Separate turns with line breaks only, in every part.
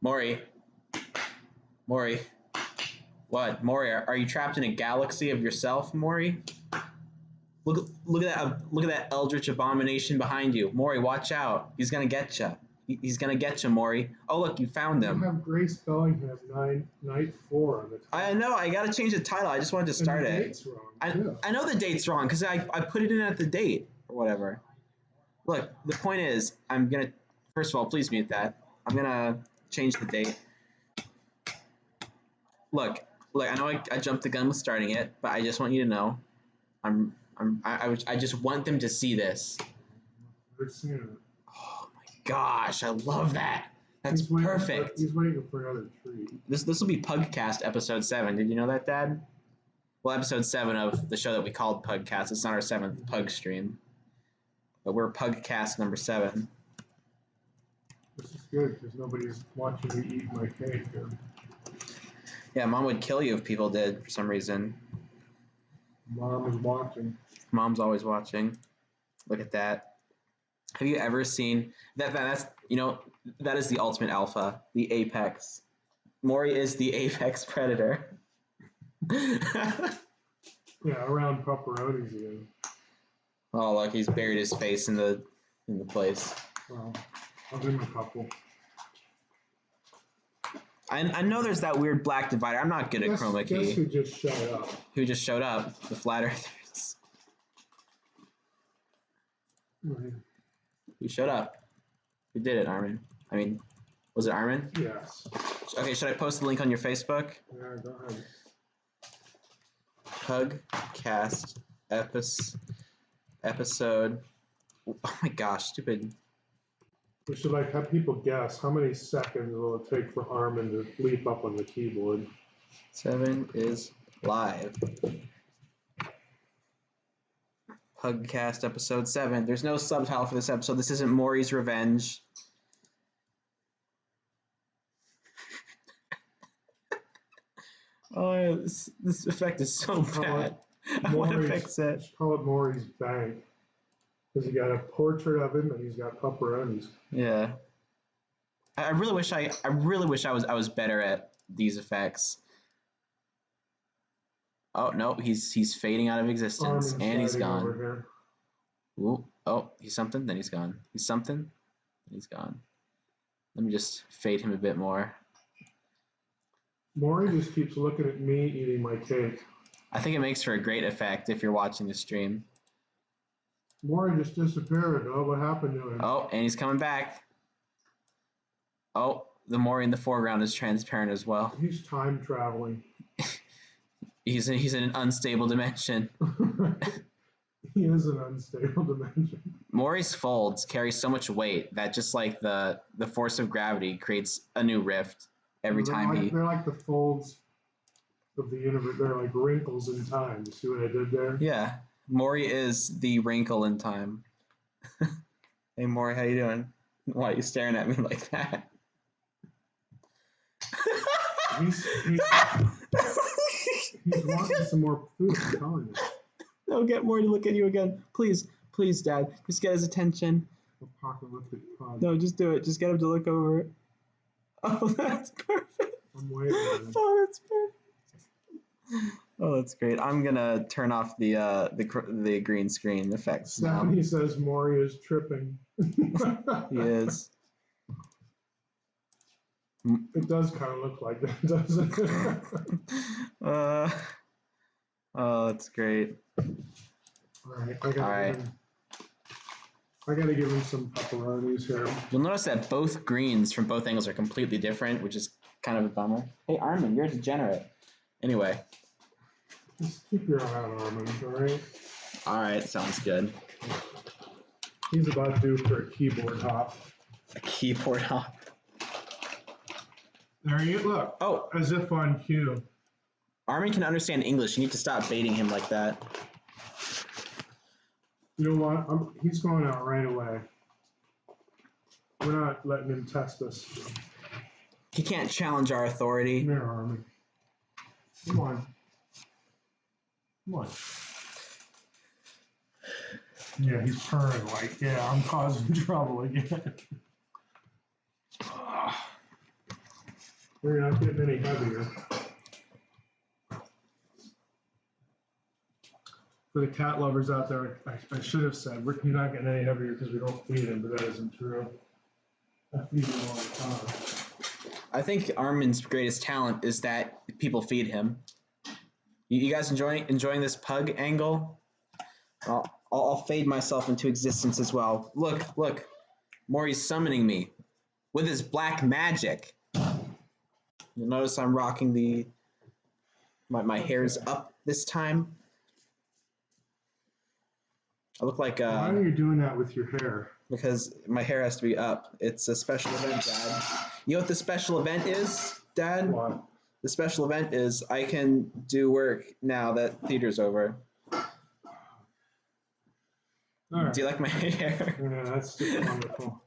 Maury. Maury. What? Maury, are you trapped in a galaxy of yourself, Maury? Look at that eldritch abomination behind you. Maury, watch out. He's gonna get you. He's gonna get you, Maury. Oh, look, you found him.
You have Grace Bellingham, Night 4 on the title.
I know, I gotta change the title. I just wanted to start
and the
it.
date's wrong, too.
I know the date's wrong, because I put it in at the date, or whatever. Look, the point is, I'm gonna, first of all, please mute that. I'm gonna change the date. Look, I know I jumped the gun with starting it, but I just want you to know, I just want them to see this.
I've seen it.
Oh my gosh, I love that. That's perfect.
He's waiting for another treat.
This will be PugCast episode 7. Did you know that, Dad? Well, episode 7 of the show that we called PugCast. It's not our 7th Pug stream, but we're PugCast number 7.
This is good because nobody's watching me eat my cake here.
Yeah, Mom would kill you if people did for some reason.
Mom is watching.
Mom's always watching. Look at that. Have you ever seen that? That's, you know, that is the ultimate alpha, the apex. Maury is the apex predator.
Yeah, around pepperonis again.
Oh, look, he's buried his face in the place.
Well, I'll give him a couple.
I know there's that weird black divider. I'm not good at chroma key.
Guess who just showed up?
Who just showed up? The flat earthers.
Right.
Who showed up? Who did it, Armin? I mean, was it Armin?
Yes.
Okay, should I post the link on your Facebook?
Yeah, go ahead.
PugCast episode. Oh my gosh, stupid.
We should have people guess how many seconds will it take for Armin to leap up on the keyboard.
7 is live. PugCast episode 7. There's no subtitle for this episode. This isn't Maury's Revenge. Oh, yeah, this effect is so bad. I want to fix it.
Call it Maury's Bank. Because you got a portrait of him and he's got pepperonis.
Yeah. I really wish I was better at these effects. Oh no, he's fading out of existence.
Armin's
and he's gone.
over here.
Ooh, oh, he's something, then he's gone. He's something, then he's gone. Let me just fade him a bit more.
Maury just keeps looking at me eating my cake.
I think it makes for a great effect if you're watching the stream.
Maury just disappeared. Oh, what happened to him?
Oh, and he's coming back. Oh, the Maury in the foreground is transparent as well.
He's time traveling.
He's in an unstable dimension.
He is an unstable dimension.
Maury's folds carry so much weight that just like the force of gravity creates a new rift every time
They're like the folds of the universe. They're like wrinkles in time. You see what I did there?
Yeah. Maury is the wrinkle in time. Hey, Maury, how you doing? Why are you staring at me like that?
He's wanting some more food, I'm telling you.
No, get Maury to look at you again. Please, please, Dad. Just get his attention.
Apocalyptic pod.
No, just do it. Just get him to look over it. Oh, that's perfect.
I'm waiting.
Oh, that's perfect. Oh, that's great. I'm gonna turn off the green screen effects now.
Stephanie says Maury is tripping.
He is.
It does kind of look like that, doesn't it?
Oh, that's great.
Right, I gotta give him some pepperonis here.
You'll notice that both greens from both angles are completely different, which is kind of a bummer. Hey, Armin, you're a degenerate. Anyway.
Just keep your eye on Armin, alright?
Alright, sounds good.
He's about due for a keyboard hop.
A keyboard hop.
There you look.
Oh.
As if on cue.
Armin can understand English. You need to stop baiting him like that.
You know what? He's going out right away. We're not letting him test us.
He can't challenge our authority.
Come here, Armin. Come on. Come on. Yeah, he's purring like, yeah, I'm causing trouble again. You're not getting any heavier. For the cat lovers out there, I should have said, you're not getting any heavier because we don't feed him, but that isn't true. I feed him all the time.
I think Armin's greatest talent is that people feed him. You guys enjoying this pug angle? I'll fade myself into existence as well. Look. Maury's summoning me with his black magic. You'll notice I'm rocking my hair's up this time. I look like
Why are you doing that with your hair?
Because my hair has to be up. It's a special event, Dad. You know what the special event is, Dad?
What?
The special event is I can do work now that theater's over.
All right.
Do you like my hair?
Yeah, that's just wonderful.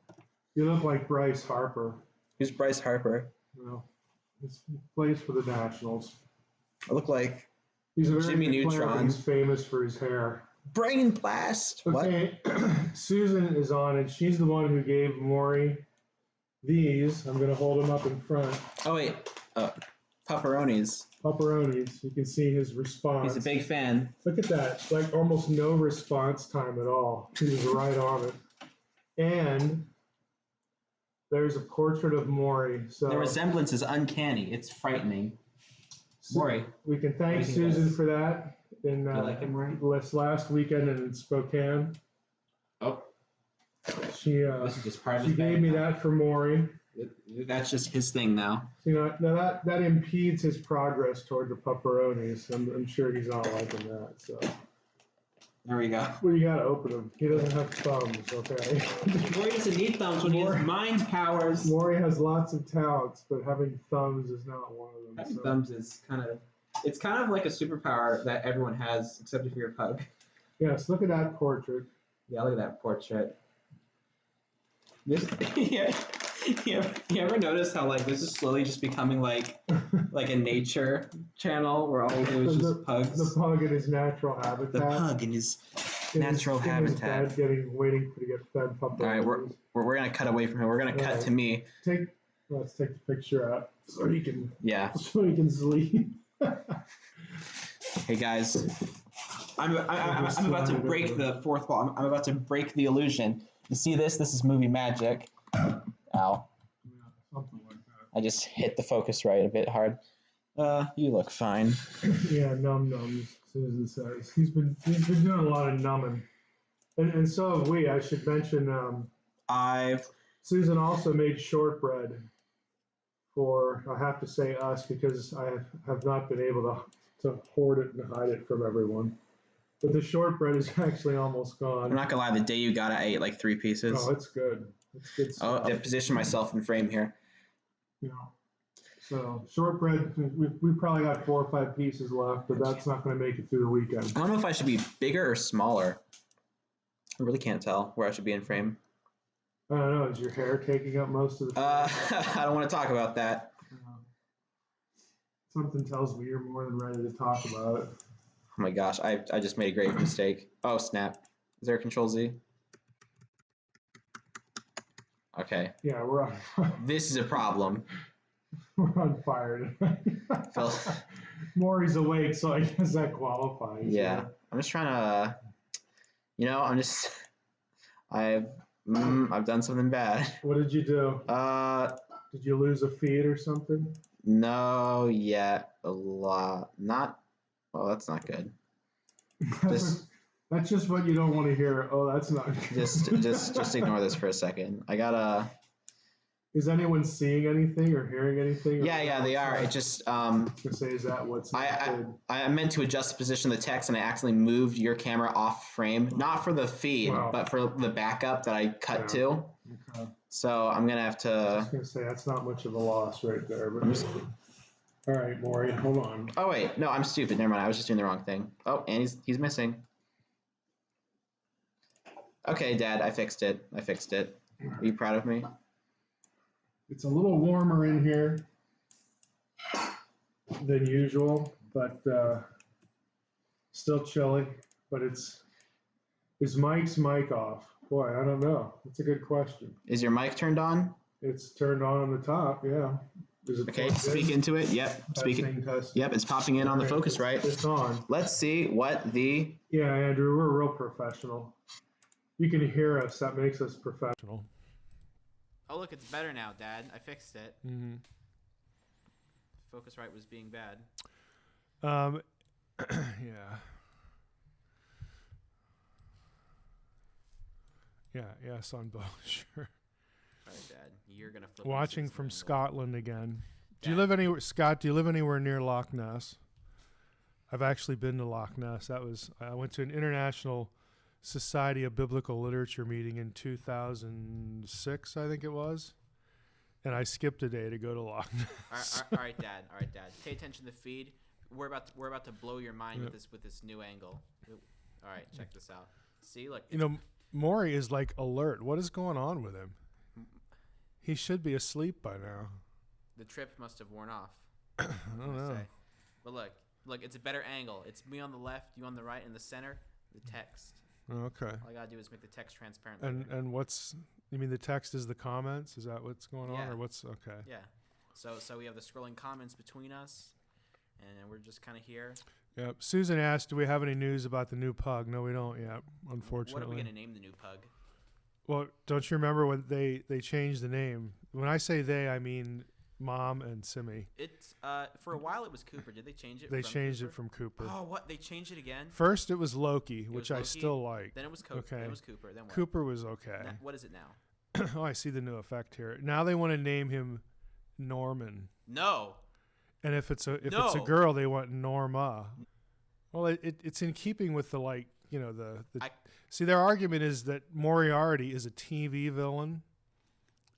You look like Bryce Harper.
Who's Bryce Harper?
Well, he plays for the Nationals.
I look like
He's a very
Jimmy
good player, but
Neutron.
he's famous for his hair.
Brain blast.
Okay, Susan is on, and she's the one who gave Maury these. I'm going to hold them up in front.
Oh wait, pepperonis.
Pepperonis. You can see his response.
He's a big fan.
Look at that. Like almost no response time at all. He was right on it. And there's a portrait of Maury. So
The resemblance is uncanny. It's frightening. Maury.
We can thank Susan for that. In
you like him, Maury?
this last weekend in Spokane.
Oh,
She
this is just part of
she
his
gave
bag
me
now.
that for Maury.
That's just his thing now.
You know, now that impedes his progress toward the pepperonis. I'm sure he's not liking that. So,
There we go.
well, you gotta open him. He doesn't have thumbs, okay?
Maury doesn't need thumbs when he has mind powers.
Maury has lots of talents, but having thumbs is not one of them.
Having
So.
thumbs is it's kind of like a superpower that everyone has, except if you're a pug.
Yes, look at that portrait.
Yeah, look at that portrait. This, yeah, you ever notice how like this is slowly just becoming like a nature channel where all we do is just pugs?
The pug in his natural habitat.
The pug in his natural habitat.
In his bed waiting to get fed pepperonis.
All right, we're gonna cut away from him. We're gonna cut to me.
Let's take the picture out so he can sleep.
Hey guys, I'm about to break the fourth wall. I'm about to break the illusion. You see this? This is movie magic. Ow!
Yeah, something like that.
I just hit the focus right a bit hard. You look fine.
Yeah, nums. Susan says he's been doing a lot of numbing, and so have we. I should mention. Susan also made shortbread for, I have to say us, because I have not been able to hoard it and hide it from everyone. But the shortbread is actually almost gone.
I'm not gonna lie. The day you got it, I ate like 3 pieces.
Oh, it's good. It's good stuff.
I position myself in frame here.
Yeah. So shortbread, we probably got 4 or 5 pieces left, but that's not going to make it through the weekend.
I don't know if I should be bigger or smaller. I really can't tell where I should be in frame.
I don't know. Is your hair taking up most of the?
I don't want to talk about that.
Something tells me you're more than ready to talk about it.
Oh my gosh, I just made a grave mistake. Oh snap! Is there a Control Z? Okay.
Yeah, we're on.
This is a problem.
We're on fire tonight.
Phil.
Maury's awake, so I guess that qualifies.
Yeah, I'm just trying to. I've done something bad.
What did you do? Did you lose a feed or something?
No, yet a lot. Not. Oh, that's not good.
That's just what you don't want to hear. Oh, that's not good.
Just ignore this for a second. I gotta.
Is anyone seeing anything or hearing anything?
Yeah, they are. It just.
To say, is that what's not good?
I meant to adjust the position of the text, and I accidentally moved your camera off frame, not for the feed, but for the backup that I cut to.
Okay.
So I'm gonna have to.
I was gonna say that's not much of a loss right there, but. All right, Maury, hold on.
Oh wait, no, I'm stupid. Never mind. I was just doing the wrong thing. Oh, and he's missing. Okay, Dad, I fixed it. Are you proud of me?
It's a little warmer in here than usual, but still chilly. But is Mike's mic off? Boy, I don't know. That's a good question.
Is your mic turned on?
It's turned on the top, yeah. Is it
Okay,
plugged
speak
in?
into it. Yep, speak it.
Testing.
Yep, it's popping in on the
Alright,
Focusrite.
It's on.
Let's see what the.
Yeah, Andrew, we're real professional. You can hear us. That makes us professional.
Oh, look, it's better now, Dad. I fixed it.
Mm-hmm.
Focusrite was being bad.
Yeah. Yeah, son, both, sure.
All right, Dad. You're gonna flip.
Watching from Scotland again. Do
Dad.
you live anywhere, Scott? Do you live anywhere near Loch Ness? I've actually been to Loch Ness. I went to an International Society of Biblical Literature meeting in 2006, I think it was, and I skipped a day to go to Loch Ness.
All right, Dad. All right, Dad. Pay attention to the feed. We're about to blow your mind with this new angle. All right, check this out. See, look.
Maury is like alert. What is going on with him? He should be asleep by now.
The trip must have worn off.
I don't know.
But look, it's a better angle. It's me on the left, you on the right, in the center, the text.
Okay.
All I gotta do is make the text transparent.
And you mean the text is the comments? Is that what's going on, or what's okay?
Yeah. So we have the scrolling comments between us, and we're just kind of here.
Yep. Susan asked, "Do we have any news about the new pug?" No, we don't yet, unfortunately.
What are we gonna name the new pug?
Well, don't you remember when they changed the name? When I say they, I mean Mom and Simi.
It's for a while it was Cooper. Did they change it?
They changed it from Cooper.
Oh, what? They changed it again?
First, it was Loki, which I still like.
Then it was Cooper.
Okay.
Then it was Cooper. Then what?
Cooper was okay.
What is it now?
Oh, I see the new effect here. Now they want to name him Norman.
No.
And if it's a girl, they want Norma. Well, it's in keeping with the see, their argument is that Moriarty is a TV villain,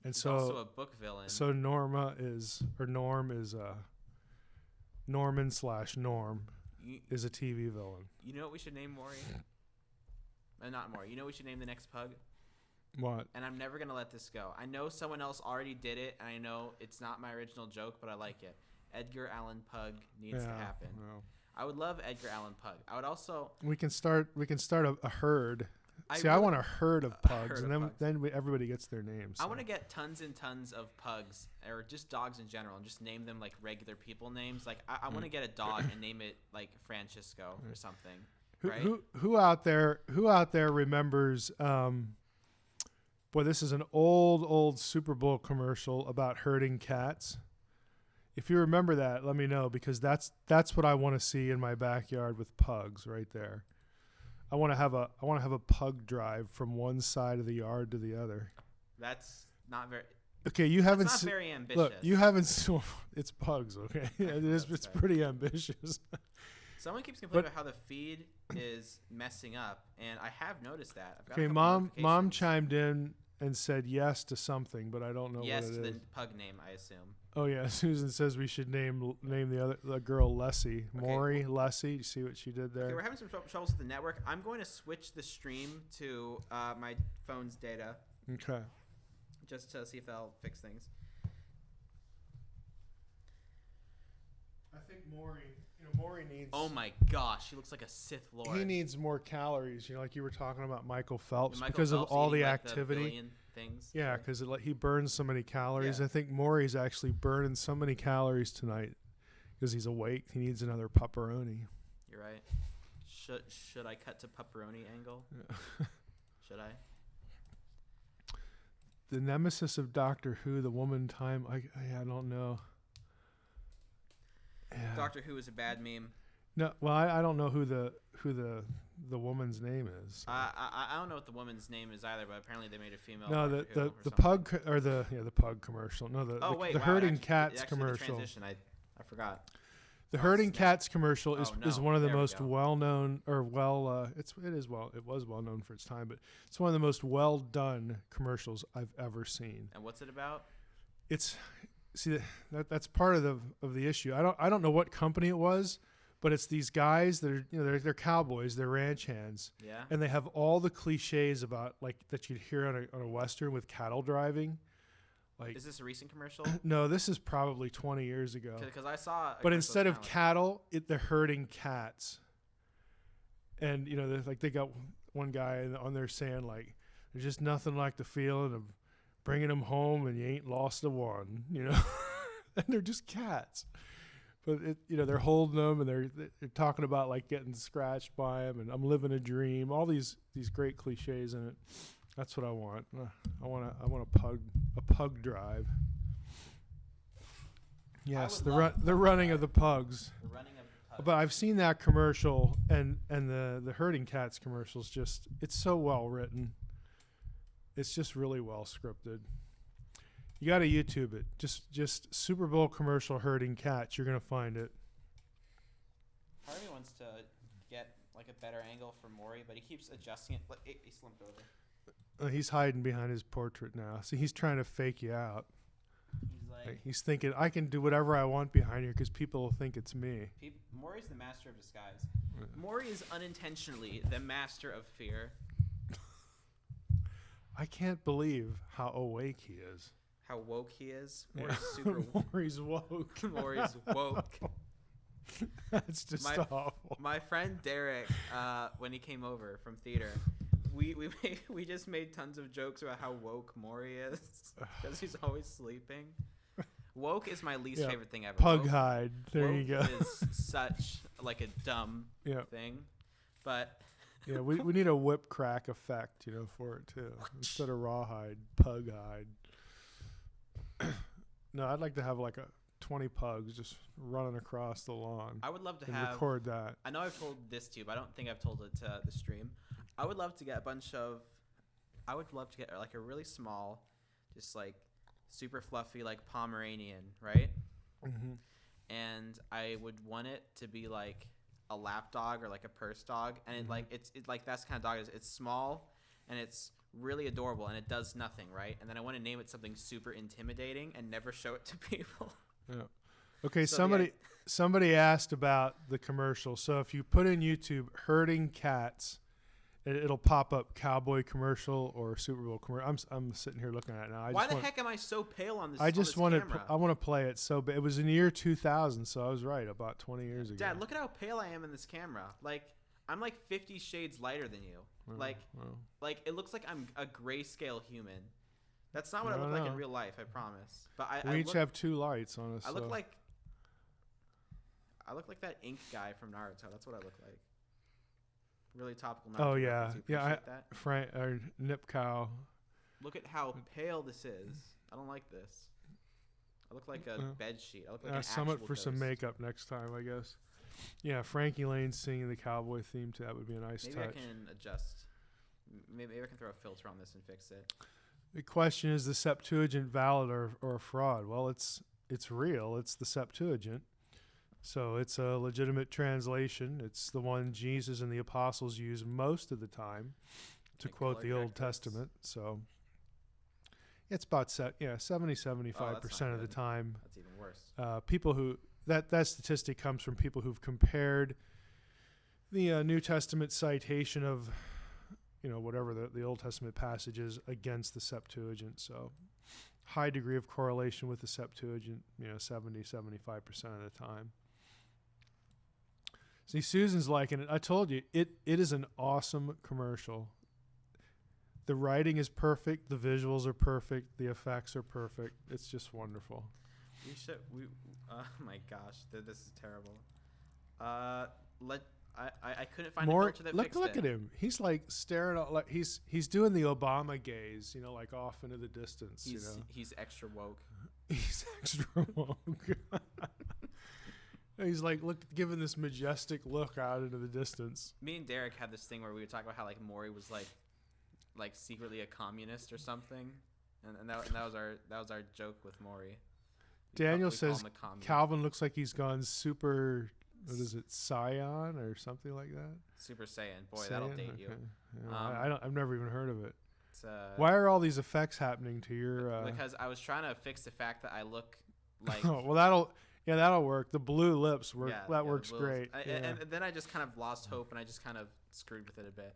and
He's also a book villain.
So Norm is Norman / Norm is a TV villain.
You know what we should name Maury? Not Maury. You know what we should name the next pug?
What?
And I'm never gonna let this go. I know someone else already did it, and I know it's not my original joke, but I like it. Edgar Allan Pug needs to happen.
No.
I would love Edgar Allan Pug. I would also.
We can start a herd. I want a herd of pugs, and then everybody gets their names.
I want to get tons and tons of pugs, or just dogs in general, and just name them like regular people names. Like I want to get a dog and name it like Francisco or something. Right?
Who out there remembers? Boy, this is an old Super Bowl commercial about herding cats. If you remember that, let me know, because that's what I want to see in my backyard with pugs right there. I want to have a pug drive from one side of the yard to the other.
That's not very.
Okay, you haven't.
That's not very ambitious.
Look, you haven't. It's pugs. Okay, it is. It's pretty ambitious.
Someone keeps complaining about how the feed is messing up, and I have noticed that. I've got
okay, mom chimed in and said yes to something, but I don't know what it is.
Yes to the pug name, I assume.
Oh yeah, Susan says we should name the girl Lessie. Okay. Maury Lessie. You see what she did there?
Okay, we're having some troubles with the network. I'm going to switch the stream to my phone's data.
Okay.
Just to see if that'll fix things.
I think Maury needs.
Oh my gosh, he looks like a Sith Lord.
He needs more calories. Like you were talking about Michael Phelps, because of all the activity.
Things.
Yeah, because he burns so many calories. Yeah. I think Maury's actually burning so many calories tonight because he's awake. He needs another pepperoni.
You're right. Should I cut to pepperoni angle? Yeah. Should I?
The nemesis of Doctor Who, the woman time. I don't know. Yeah.
Doctor Who is a bad meme.
No, well, I don't know who the woman's name is. So.
I don't know what the woman's name is either, but apparently they made a female.
No, the pug or the pug commercial. No, the herding cats commercial.
I forgot.
The herding cats commercial is one of the most well known or it was well known for its time, but it's one of the most well done commercials I've ever seen.
And what's it about?
That's part of the issue. I don't know what company it was. But it's these guys that are, they're cowboys, they're ranch hands,
yeah,
and they have all the cliches about that you'd hear on a western with cattle driving. Like,
is this a recent commercial?
No, this is probably 20 years ago.
Because I saw.
But instead of cattle, they're herding cats, and they got one guy on there saying there's just nothing like the feeling of bringing them home and you ain't lost a one.
and they're just cats. But they're holding them and they're talking about like getting scratched by them and I'm living a dream. All these great cliches in it. That's what I want. I want a pug drive. Yes, the running of the pugs.
The running of the pugs.
But I've seen that commercial and the herding cats commercials. Just it's so well written. It's just really well scripted. You got to YouTube it. Just Super Bowl commercial herding cats. You're gonna find it.
Part of me wants to get like a better angle for Maury, but he keeps adjusting it. Like, he slumped over.
He's hiding behind his portrait now. See, he's trying to fake you out.
He's like
He's thinking, I can do whatever I want behind here because people will think it's me.
Maury's the master of disguise. Maury is unintentionally the master of fear.
I can't believe how awake he is.
How woke he is. Maury's super
Maury's woke.
Maury's woke.
That's just awful.
My friend Derek, when he came over from theater, we just made tons of jokes about how woke Maury is because he's always sleeping. Woke is my least favorite thing ever.
Pug hide. There
woke
you go.
Is such like a dumb thing, but
yeah, we need a whip crack effect, for it too. Instead of rawhide, pug hide. No, I'd like to have like 20 pugs just running across the lawn.
I would love to
record that.
I know I've told this to you, but I don't think I've told it to the stream. I would love to get like a really small, just like super fluffy like Pomeranian, right?
Mm-hmm.
And I would want it to be like a lap dog or like a purse dog, and it's like that's the kind of dog. It's small and it's really adorable and it does nothing, right? And then I want to name it something super intimidating and never show it to people.
Yeah. Okay,
So
somebody asked about the commercial. So if you put in YouTube herding cats, it'll pop up cowboy commercial or Super Bowl commercial. I'm sitting here looking at it now.
Why the heck am I so pale on this?
I just
want
to play it so bad. It was in the year 2000, so I was right, about 20 years ago.
Dad, look at how pale I am in this camera. Like I'm like 50 shades lighter than you. Like it looks like I'm a grayscale human. That's not what I look like in real life, I promise. But
we each have two lights on us.
I look like that ink guy from Naruto. That's what I look like. Really topical.
Oh yeah, Frank or Nip Cow.
Look at how pale this is. I don't like this. I look like a bed sheet. I look like an
sum it
actual
for
ghost.
some makeup next time, I guess. Yeah, Frankie Lane singing the cowboy theme too. That would be a nice touch.
Maybe I can adjust. Maybe I can throw a filter on this and fix it.
The question is the Septuagint valid or a fraud? Well, it's real. It's the Septuagint. So it's a legitimate translation. It's the one Jesus and the apostles use most of the time to quote the Old Testament. So it's about 70-75% of the time.
That's even worse.
People who that statistic comes from people who've compared the New Testament citation of whatever the Old Testament passages against the Septuagint. So high degree of correlation with the Septuagint, 70-75% of the time. See, Susan's liking it. I told you, it is an awesome commercial. The writing is perfect. The visuals are perfect. The effects are perfect. It's just wonderful.
Oh my gosh, this is terrible. I couldn't find
a
filter that fixed it.
Look at him. He's like staring at, like he's doing the Obama gaze, like off into the distance.
He's extra woke.
He's extra woke. He's like giving this majestic look out into the distance.
Me and Derek had this thing where we would talk about how like Maury was like secretly a communist or something, and that was our joke with Maury.
Daniel says Calvin looks like he's gone super. What is it, Scion or something like that?
Super Saiyan. Boy, that'll date you.
Yeah, I've never even heard of it. Why are all these effects happening to your?
Because I was trying to fix the fact that I look like.
Oh, well, that'll work. The blue lips work.
Yeah,
that works great.
And then I just kind of lost hope, and I just kind of screwed with it a bit.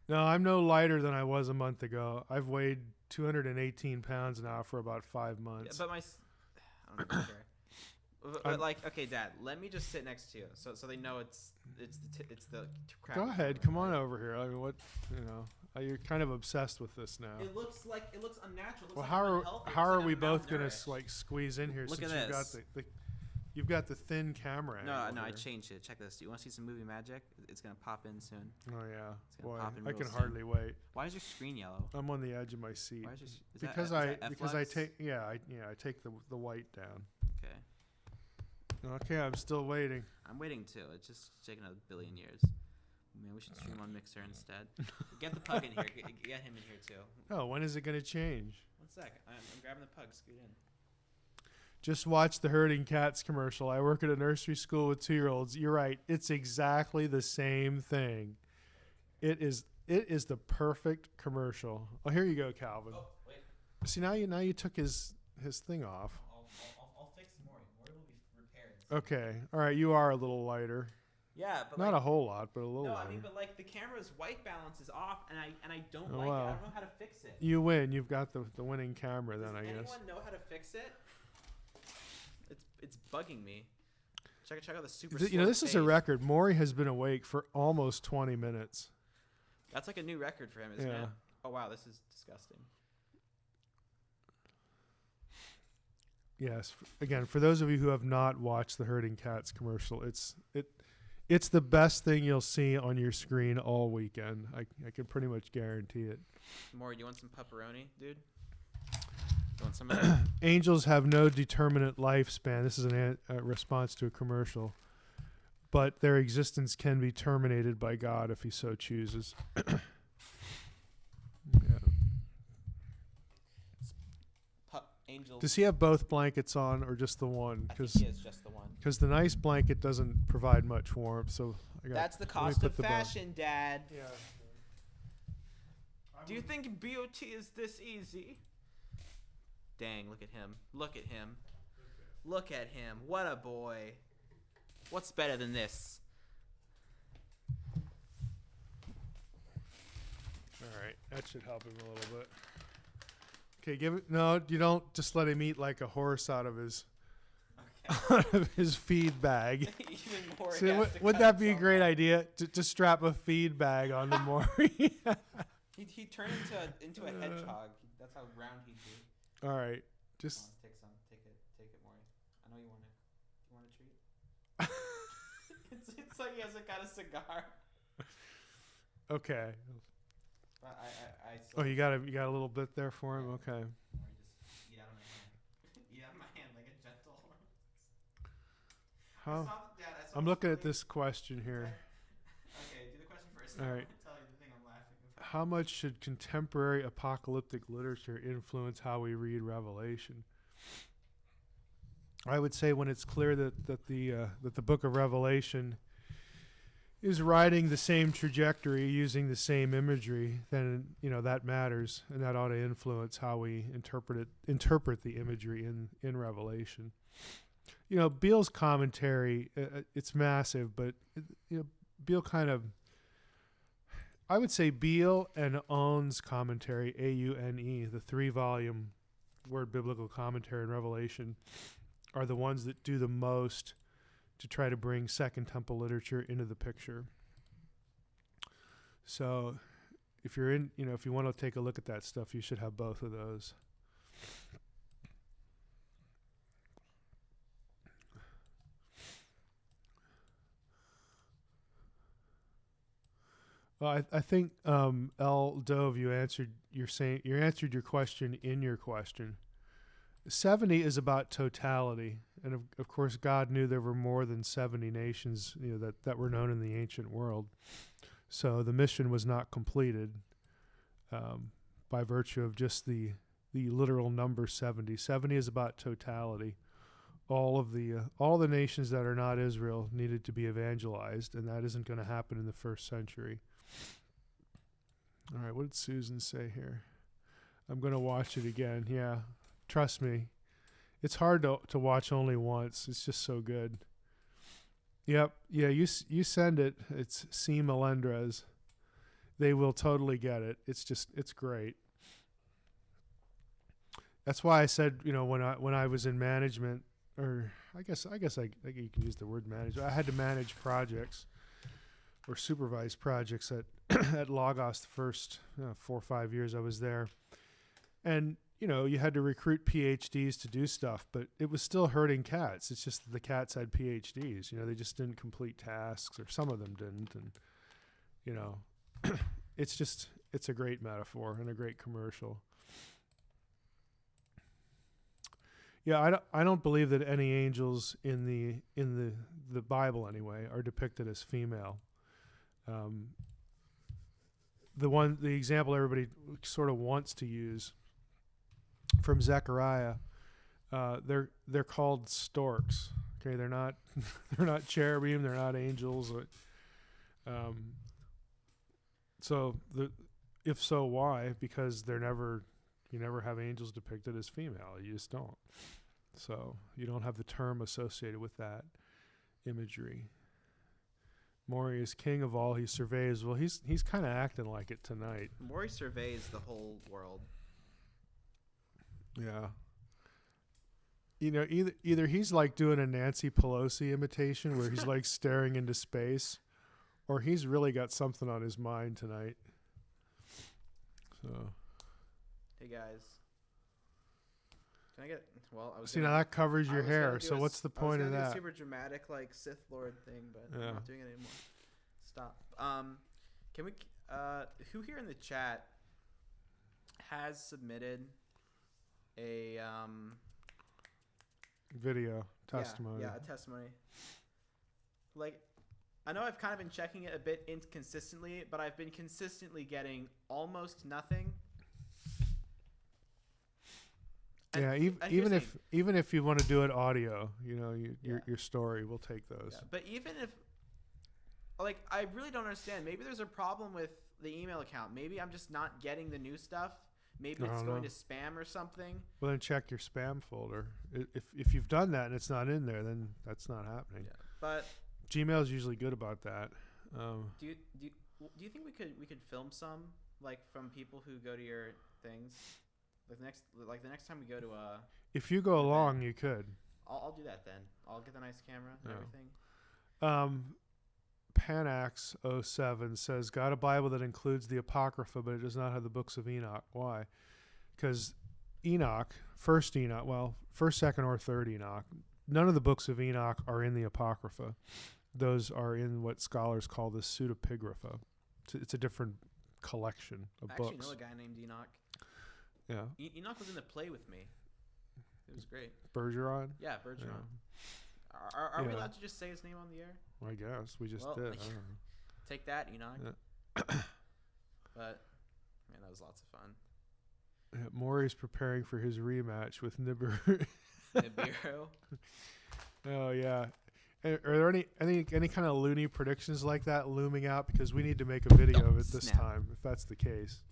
No, I'm no lighter than I was a month ago. I've weighed 218 pounds now for about 5 months.
Yeah, but I don't care. But like, okay, Dad, let me just sit next to you, so they know it's the crack.
Go ahead, come on over here. I mean, what You're kind of obsessed with this now.
It looks unnatural. It looks
Well,
like
how
I'm
are
unhealthy. It
how
looks
are
like
we
I'm
both gonna
malnourished.
like squeeze in here
Look
since
at
you've got
this.
you've got the thin camera
No,
angle
I
here.
changed it. Check this. Do you want to see some movie magic? It's gonna pop in soon.
Oh yeah,
It's gonna
boy,
pop in
I
real
can
soon.
hardly wait.
Why is your screen yellow?
I'm on the edge of my seat
Why is your, is
because
that, is that
because I
F-Lux?
take I take the white down.
Okay.
Okay, I'm still waiting.
I'm waiting too. It's just taking a billion years. Man, we should stream on Mixer instead. Get the pug in here. Get him in here too.
Oh, when is it gonna change?
1 sec. I'm grabbing the pug. Scoot in.
Just watch the herding cats commercial. I work at a nursery school with 2-year-olds. You're right. It's exactly the same thing. It is the perfect commercial. Oh, here you go, Calvin.
Oh, wait.
See, now you took his thing off.
I'll fix Maury. Maury will be repaired.
Okay. All right, you are a little lighter.
Yeah, but
Not a whole lot, but a little
No,
lighter.
I mean, but like the camera's white balance is off, and I don't
Oh,
like it.
wow.
I don't know how to fix it.
You win. You've got the winning camera then, I
Does
guess.
anyone know how to fix it? It's bugging me. Check out the super.
This is a record. Maury has been awake for almost 20 minutes.
That's like a new record for him, isn't
Yeah.
it? Oh wow, this is disgusting.
Yes. Again, for those of you who have not watched the herding cats commercial, it's the best thing you'll see on your screen all weekend. I can pretty much guarantee it.
Maury, do you want some pepperoni, dude? You want some of that?
Angels have no determinate lifespan. This is a response to a commercial. But their existence can be terminated by God if he so chooses. Yeah.
Angels.
Does he have both blankets on or just the one?
I think he is just the one.
Because the nice blanket doesn't provide much warmth. So
That's the
let me
cost
put
of
the
fashion, Dad.
Yeah.
Do you think BOT is this easy? Dang, look at him. Look at him. Look at him. What a boy. What's better than this?
All right, that should help him a little bit. Okay, give it. No, you don't just let him eat like a horse out of his out of his feed bag.
Even more.
See, would that be a great idea to strap a feed bag onto Maury?
He turned into a hedgehog. That's how round he'd be.
All right, just
Come on, take some. Take it, Maury. I know you want it. You want a treat? it's like he hasn't got a cigar.
okay.
But I
Oh, you got a little bit there for him. Okay.
Maury, just eat out of my hand. Eat out of my hand like a gentle horse.
How?
I saw
I'm looking at this question here.
Okay, do the question first.
All right.
I'll tell you the thing I'm laughing about.
How much should contemporary apocalyptic literature influence how we read Revelation? I would say when it's clear that the book of Revelation is riding the same trajectory, using the same imagery, then that matters, and that ought to influence how we interpret the imagery in Revelation. Beale's commentary, it's massive, but Beale kind of, I would say Beale and Aun's commentary, A-U-N-E, the 3-volume word biblical commentary in Revelation, are the ones that do the most to try to bring Second Temple literature into the picture. So if you're if you want to take a look at that stuff, you should have both of those. Well, I think L. Dove, you answered your question in your question. 70 is about totality, and of course God knew there were more than 70 nations that were known in the ancient world. So the mission was not completed by virtue of just the literal number 70. 70 is about totality. All the nations that are not Israel needed to be evangelized, and that isn't going to happen in the first century. All right, what did Susan say here? I'm going to watch it again. Yeah. Trust me, it's hard to watch only once. It's just so good. Yep. Yeah, you send it. It's C. Melendrez. They will totally get it. It's great. That's why I said, when I was in management, or I guess you can use the word manage. I had to manage projects or supervised projects at at Lagos the first 4 or 5 years I was there. And, you had to recruit PhDs to do stuff, but it was still herding cats. It's just that the cats had PhDs. They just didn't complete tasks, or some of them didn't. And, it's a great metaphor and a great commercial. Yeah, I don't believe that any angels in the Bible anyway are depicted as female. The example everybody sort of wants to use from Zechariah, they're called storks. Okay, they're not they're not cherubim, they're not angels. If so, why? Because you never have angels depicted as female. You just don't. So you don't have the term associated with that imagery. Maury is king of all he surveys. Well, he's kind of acting like it tonight.
Maury surveys the whole world.
Yeah. Either he's like doing a Nancy Pelosi imitation where he's like staring into space, or he's really got something on his mind tonight. So.
Hey guys. Can I get? Well, I was.
See, now that covers your hair. So what's the point of that?
I was gonna do a super dramatic like Sith Lord thing, but I'm not doing it anymore. Stop. Can we? Who here in the chat has submitted a
video testimony?
Yeah, a testimony. Like, I know I've kind of been checking it a bit inconsistently, but I've been consistently getting almost nothing. And,
yeah, even if you want to do it audio, your story, we'll take those.
Yeah, but even if, like, I really don't understand. Maybe there's a problem with the email account. Maybe I'm just not getting the new stuff. Maybe it's going to spam or something.
Well, then check your spam folder. If you've done that and it's not in there, then that's not happening. Yeah,
but
Gmail's usually good about that.
Do you think we could film some, like, from people who go to your things? The next time we go to
if you go along, you could.
I'll do that then. I'll get the nice camera and everything.
Panax07 says, got a Bible that includes the Apocrypha, but it does not have the books of Enoch. Why? Because Enoch, first, second, or third Enoch, none of the books of Enoch are in the Apocrypha. Those are in what scholars call the pseudepigrapha. It's a different collection of books.
I actually know a guy named Enoch.
Yeah.
Enoch was in the play with me. It was great.
Bergeron?
Yeah, Bergeron. Yeah. Are we allowed to just say his name on the air?
I guess. We just did. I don't know.
Take that, Enoch. Yeah. But, man, that was lots of fun.
Yeah, Maury's preparing for his rematch with Nibiru.
Nibiru?
Oh, yeah. Are there any kind of loony predictions like that looming out? Because we need to make a video of it this time, if that's the case.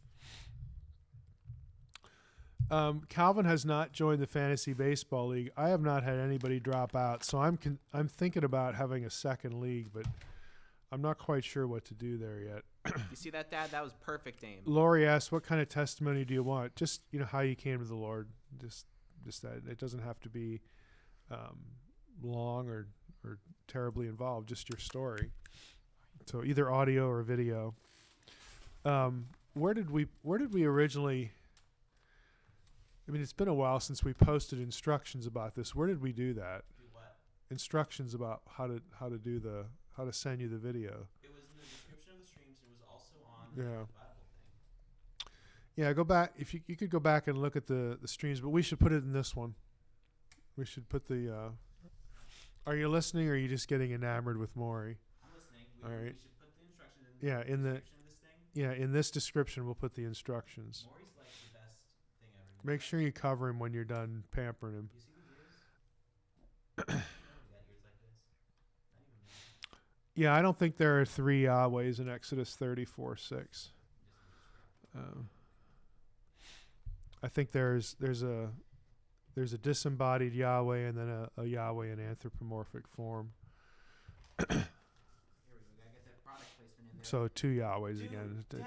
Calvin has not joined the Fantasy Baseball League. I have not had anybody drop out, so I'm thinking about having a second league, but I'm not quite sure what to do there yet.
You see that, Dad? That was perfect aim.
Lori asked, "What kind of testimony do you want?" Just how you came to the Lord. Just that it doesn't have to be long or terribly involved. Just your story. So either audio or video. Where did we originally? I mean, it's been a while since we posted instructions about this. Where did we do that?
Do what?
Instructions about how to send you the video.
It was in the description of the streams. It was also on the Bible thing.
Yeah, go back. If you could go back and look at the streams, but we should put it in this one. We should put the. Are you listening, or are you just getting enamored with Maury?
I'm listening.
All right.
We should put the instructions in the description of this thing.
Yeah, in this description we'll put the instructions.
Maury's like the best thing ever.
Make sure you cover him when you're done pampering him.
You see the ears? You know he got ears like this. Not even me.
Yeah, I don't think there are 3 Yahwehs in Exodus 34:6. I think there's a disembodied Yahweh and then a Yahweh in anthropomorphic form.
Here we go. Gotta get that product placement in there.
So 2 Yahwehs
Dude,
again.
Dad,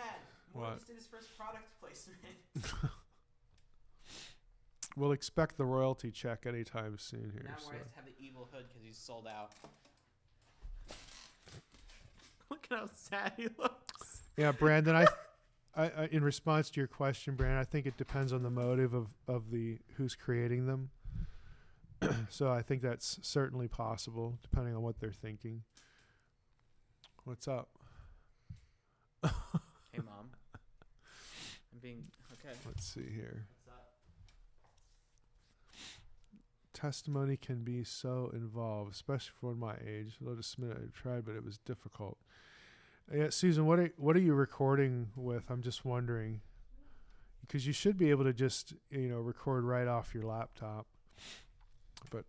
Maury
What?
just did his first product placement.
We'll expect the royalty check anytime soon here.
Now
So.
Maury has to have the evil hood because he's sold out. Look at how sad he looks.
Yeah, Brandon, I in response to your question, Brandon, I think it depends on the motive of the who's creating them. So I think that's certainly possible, depending on what they're thinking. What's up?
Hey, Mom. I'm being okay.
Let's see here.
What's up?
Testimony can be so involved, especially for my age. Although just a minute I tried, but it was difficult. Yeah, Susan, what are you recording with? I'm just wondering, because you should be able to just record right off your laptop. But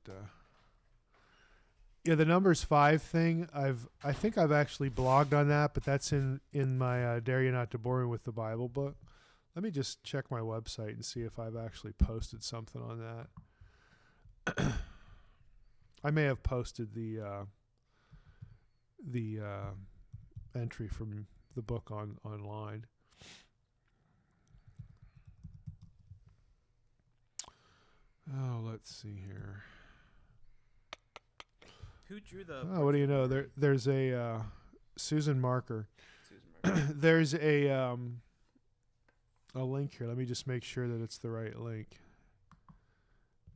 yeah, the Numbers 5 thing, I think I've actually blogged on that, but that's in my Dare You Not to Bore Me with the Bible book. Let me just check my website and see if I've actually posted something on that. I may have posted the entry from the book online. Oh, let's see here.
Who drew the?
Oh, what do you know? There's a Susan Marker.
Susan Marker.
There's a link here. Let me just make sure that it's the right link.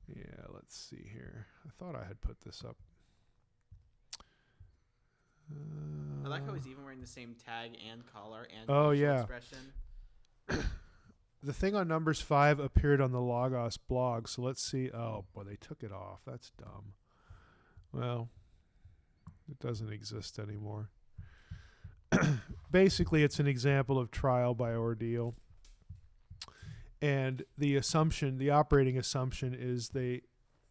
Yeah, let's see here. I thought I had put this up.
I like how he's even wearing the same tag and collar and
Oh,
facial
yeah.
expression.
The thing on Numbers 5 appeared on the Logos blog, so let's see. Oh, boy, they took it off. That's dumb. Well, it doesn't exist anymore. Basically, it's an example of trial by ordeal. And the operating assumption is they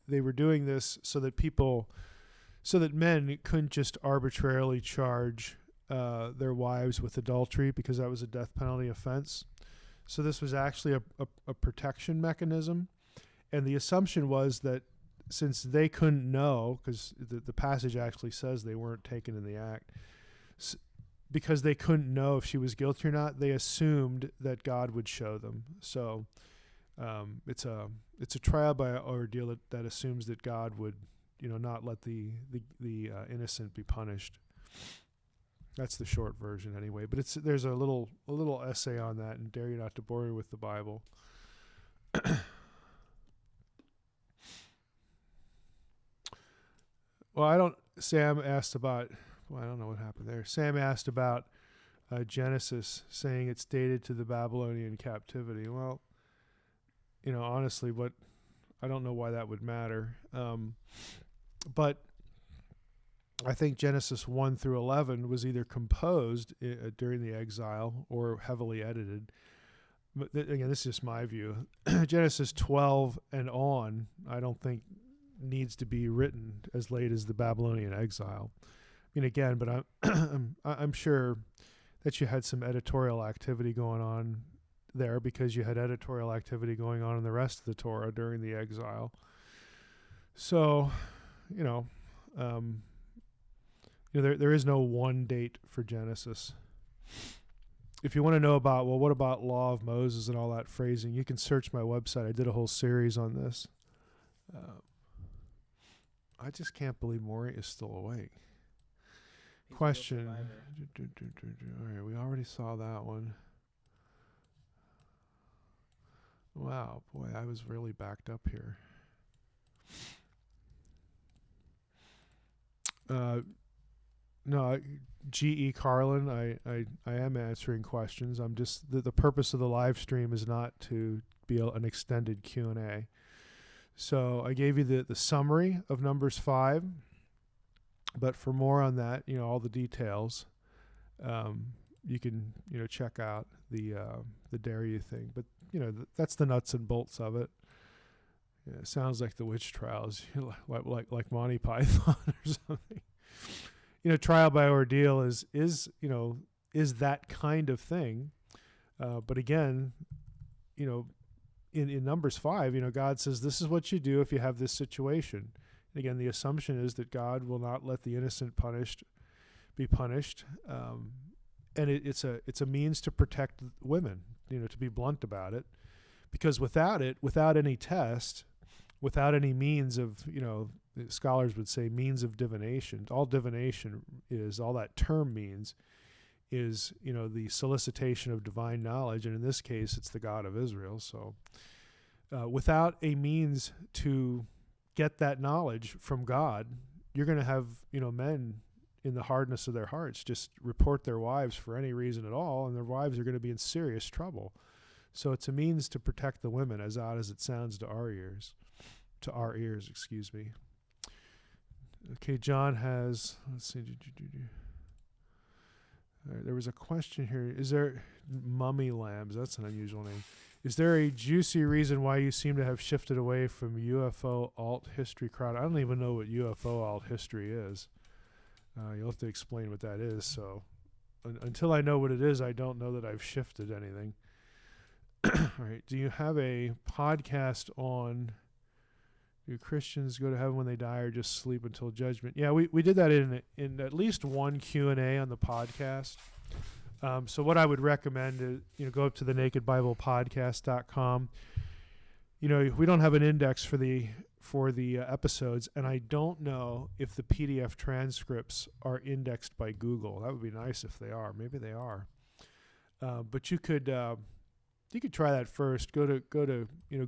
were doing this so that men couldn't just arbitrarily charge their wives with adultery because that was a death penalty offense. So this was actually a protection mechanism. And the assumption was that since they couldn't know, because the passage actually says they weren't taken in the act, because they couldn't know if she was guilty or not, they assumed that God would show them. So it's a trial by ordeal that assumes that God would not let the innocent be punished. That's the short version anyway. But there's a little essay on that, and Dare You Not to Bore You with the Bible. Well, Sam asked about. Well, I don't know what happened there. Sam asked about Genesis, saying it's dated to the Babylonian captivity. Well, honestly, I don't know why that would matter. But I think Genesis 1 through 11 was either composed during the exile or heavily edited. But again, this is just my view. Genesis 12 and on, I don't think needs to be written as late as the Babylonian exile. I mean, again, but I'm sure that you had some editorial activity going on there because you had editorial activity going on in the rest of the Torah during the exile. So, there is no one date for Genesis. If you want to know about, what about Law of Moses and all that phrasing, you can search my website. I did a whole series on this. I just can't believe Maury is still awake. Question. All right, we already saw that one. Wow, boy, I was really backed up here. No, G.E. Carlin, I am answering questions. I'm just, the purpose of the live stream is not to be an extended Q&A. So I gave you the summary of Numbers 5, but for more on that, all the details, you can, check out the Dare You thing. But, that's the nuts and bolts of it. Yeah, it sounds like the witch trials, like Monty Python or something. Trial by ordeal is that kind of thing. But again, in Numbers 5, God says this is what you do if you have this situation. And again, the assumption is that God will not let the innocent be punished. And it's a means to protect women, to be blunt about it. Because without any test, without any means of, scholars would say means of divination. All divination is, all that term means is, the solicitation of divine knowledge. And in this case, it's the God of Israel. So without a means to get that knowledge from God, you're going to have, men in the hardness of their hearts just report their wives for any reason at all, and their wives are going to be in serious trouble. So it's a means to protect the women, as odd as it sounds to our ears. Excuse me. Okay, John has, let's see. All right, there was a question here. Is there mummy lambs? That's an unusual name. Is there a juicy reason why you seem to have shifted away from UFO alt history crowd? I don't even know what UFO alt history is. You'll have to explain what that is. So until I know what it is, I don't know that I've shifted anything. All right. Do you have a podcast on do Christians go to heaven when they die or just sleep until judgment? Yeah, we did that in at least one Q&A on the podcast. So what I would recommend is, go up to the nakedbiblepodcast.com. We don't have an index for the episodes, and I don't know if the PDF transcripts are indexed by Google. That would be nice if they are. Maybe they are. But you could try that first. Go to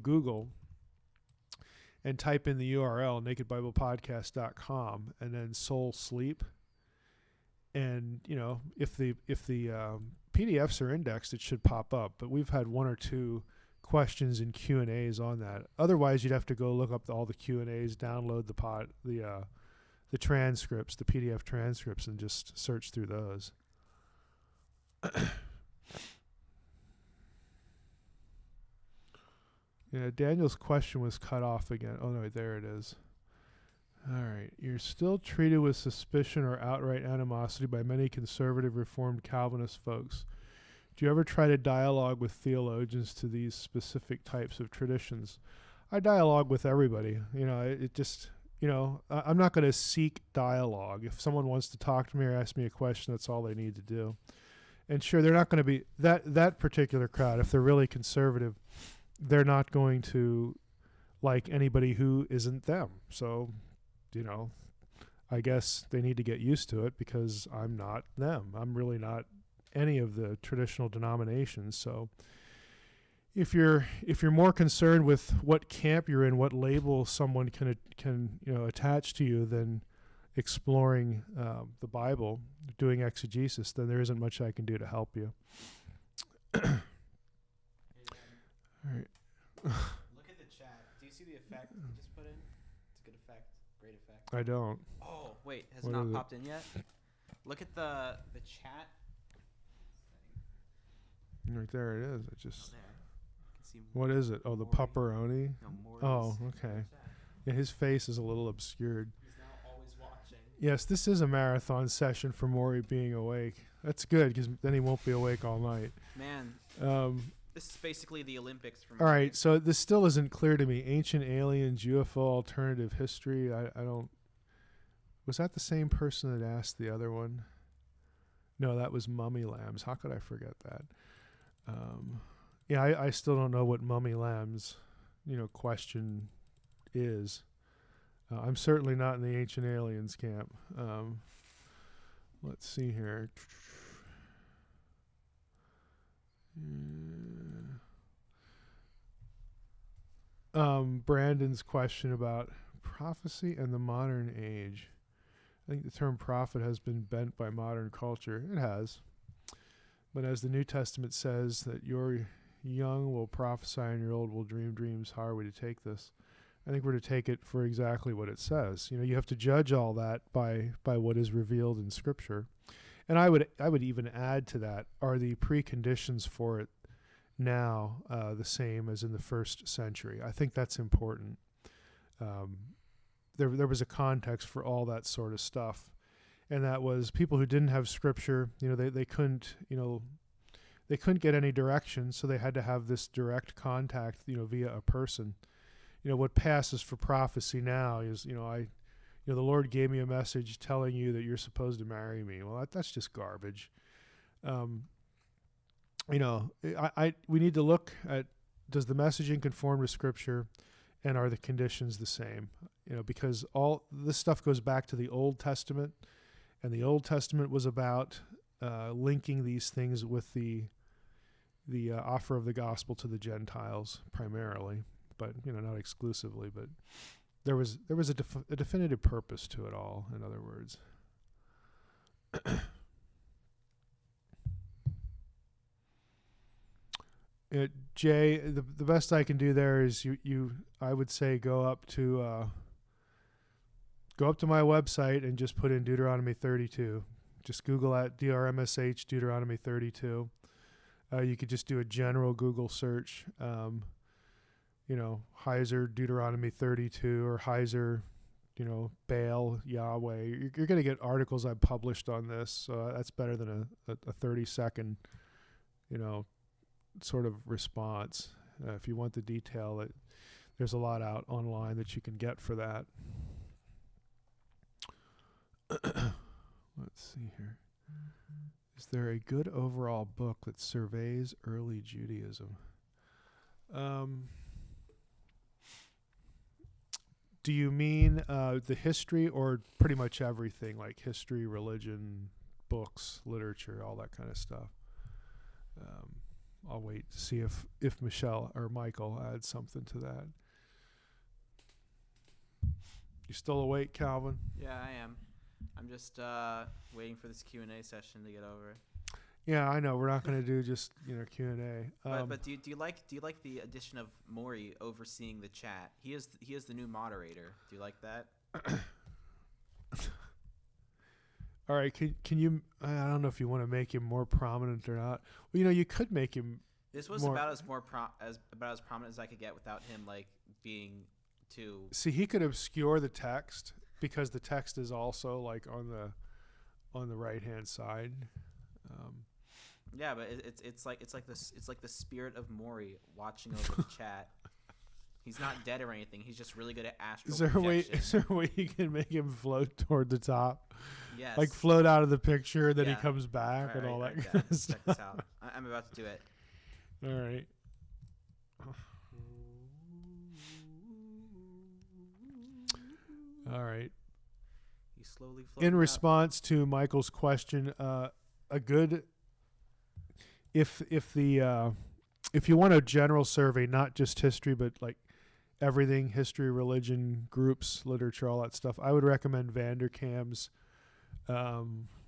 Google and type in the URL nakedbiblepodcast.com and then soul sleep. And if the PDFs are indexed, it should pop up. But we've had one or two questions and Q&As on that. Otherwise, you'd have to go look up all the Q&As, download the transcripts, the PDF transcripts, and just search through those. Yeah, Daniel's question was cut off again. Oh no, there it is. All right. You're still treated with suspicion or outright animosity by many conservative Reformed Calvinist folks. Do you ever try to dialogue with theologians to these specific types of traditions? I dialogue with everybody. I'm not going to seek dialogue. If someone wants to talk to me or ask me a question, that's all they need to do. And sure, they're not going to be that particular crowd. If they're really conservative, they're not going to like anybody who isn't them. So, I guess they need to get used to it because I'm not them. I'm really not any of the traditional denominations. So if you're more concerned with what camp you're in, what label someone can attach to you than exploring the Bible, doing exegesis, then there isn't much I can do to help you. All right.
Look at the chat. Do you see the effect you just put in? It's a good effect. Great effect.
I don't.
Oh, wait. Has
What
it not
is it?
popped in yet? Look at the chat.
Right there it is. It just.
There. You can see
What is it? Oh, the
Maury.
pepperoni.
No, Maury's
Oh,
in the
okay.
chat.
Yeah, his face is a little obscured.
He's now always watching.
Yes, this is a marathon session for Maury being awake. That's good because then he won't be awake all night.
Man, this is basically the Olympics for me.
All right, so this still isn't clear to me. Ancient aliens, UFO, alternative history. I don't. Was that the same person that asked the other one? No, that was mummy lambs. How could I forget that? Yeah, I still don't know what mummy lambs, question is. I'm certainly not in the ancient aliens camp. Let's see here. Brandon's question about prophecy and the modern age. I think the term prophet has been bent by modern culture. It has. But as the New Testament says that your young will prophesy and your old will dream dreams, how are we to take this? I think we're to take it for exactly what it says. You have to judge all that by what is revealed in Scripture. And I would even add to that, are the preconditions for it now the same as in the first century? I think that's important. There was a context for all that sort of stuff, and that was people who didn't have Scripture. They couldn't get any direction, so they had to have this direct contact, via a person. What passes for prophecy now is, the Lord gave me a message telling you that you're supposed to marry me. Well, that's just garbage. We need to look at, does the messaging conform to Scripture? and are the conditions the same? Because all this stuff goes back to the Old Testament, and the Old Testament was about linking these things with the offer of the gospel to the Gentiles primarily, but not exclusively. But there was a definitive purpose to it all. In other words. Jay, the best I can do there is I would say go up to my website and just put in Deuteronomy 32. Just Google at DRMSH Deuteronomy 32. You could just do a general Google search, Heiser Deuteronomy 32 or Heiser, Baal Yahweh. You're going to get articles I've published on this, so that's better than a 30-second, sort of response. If you want the detail, there's a lot out online that you can get for that. Let's see here. Is there a good overall book that surveys early Judaism? Do you mean the history, or pretty much everything, like history, religion, books, literature, all that kind of stuff? I'll wait to see if Michelle or Michael adds something to that. You still awake, Calvin?
Yeah, I am. I'm just waiting for this Q&A session to get over.
Yeah, I know. We're not going to do just Q&A.
But do you like the addition of Maury overseeing the chat? He is the new moderator. Do you like that?
All right, can you? I don't know if you want to make him more prominent or not. Well, you could make him.
This was about as prominent as I could get without him being too.
See, he could obscure the text because the text is also on the right hand side.
Yeah, but it's like the spirit of Maury watching over the chat. He's not dead or anything. He's just really good at astral projection.
Is there a way you can make him float toward the top?
Yes.
Float out of the picture, then he comes back and all that kind of stuff.
Check this out. I'm about to do it.
All right. All right.
He's slowly floating
In
out.
response to Michael's question, if you want a general survey, not just history, but everything, history, religion, groups, literature, all that stuff, I would recommend Vanderkam's. Let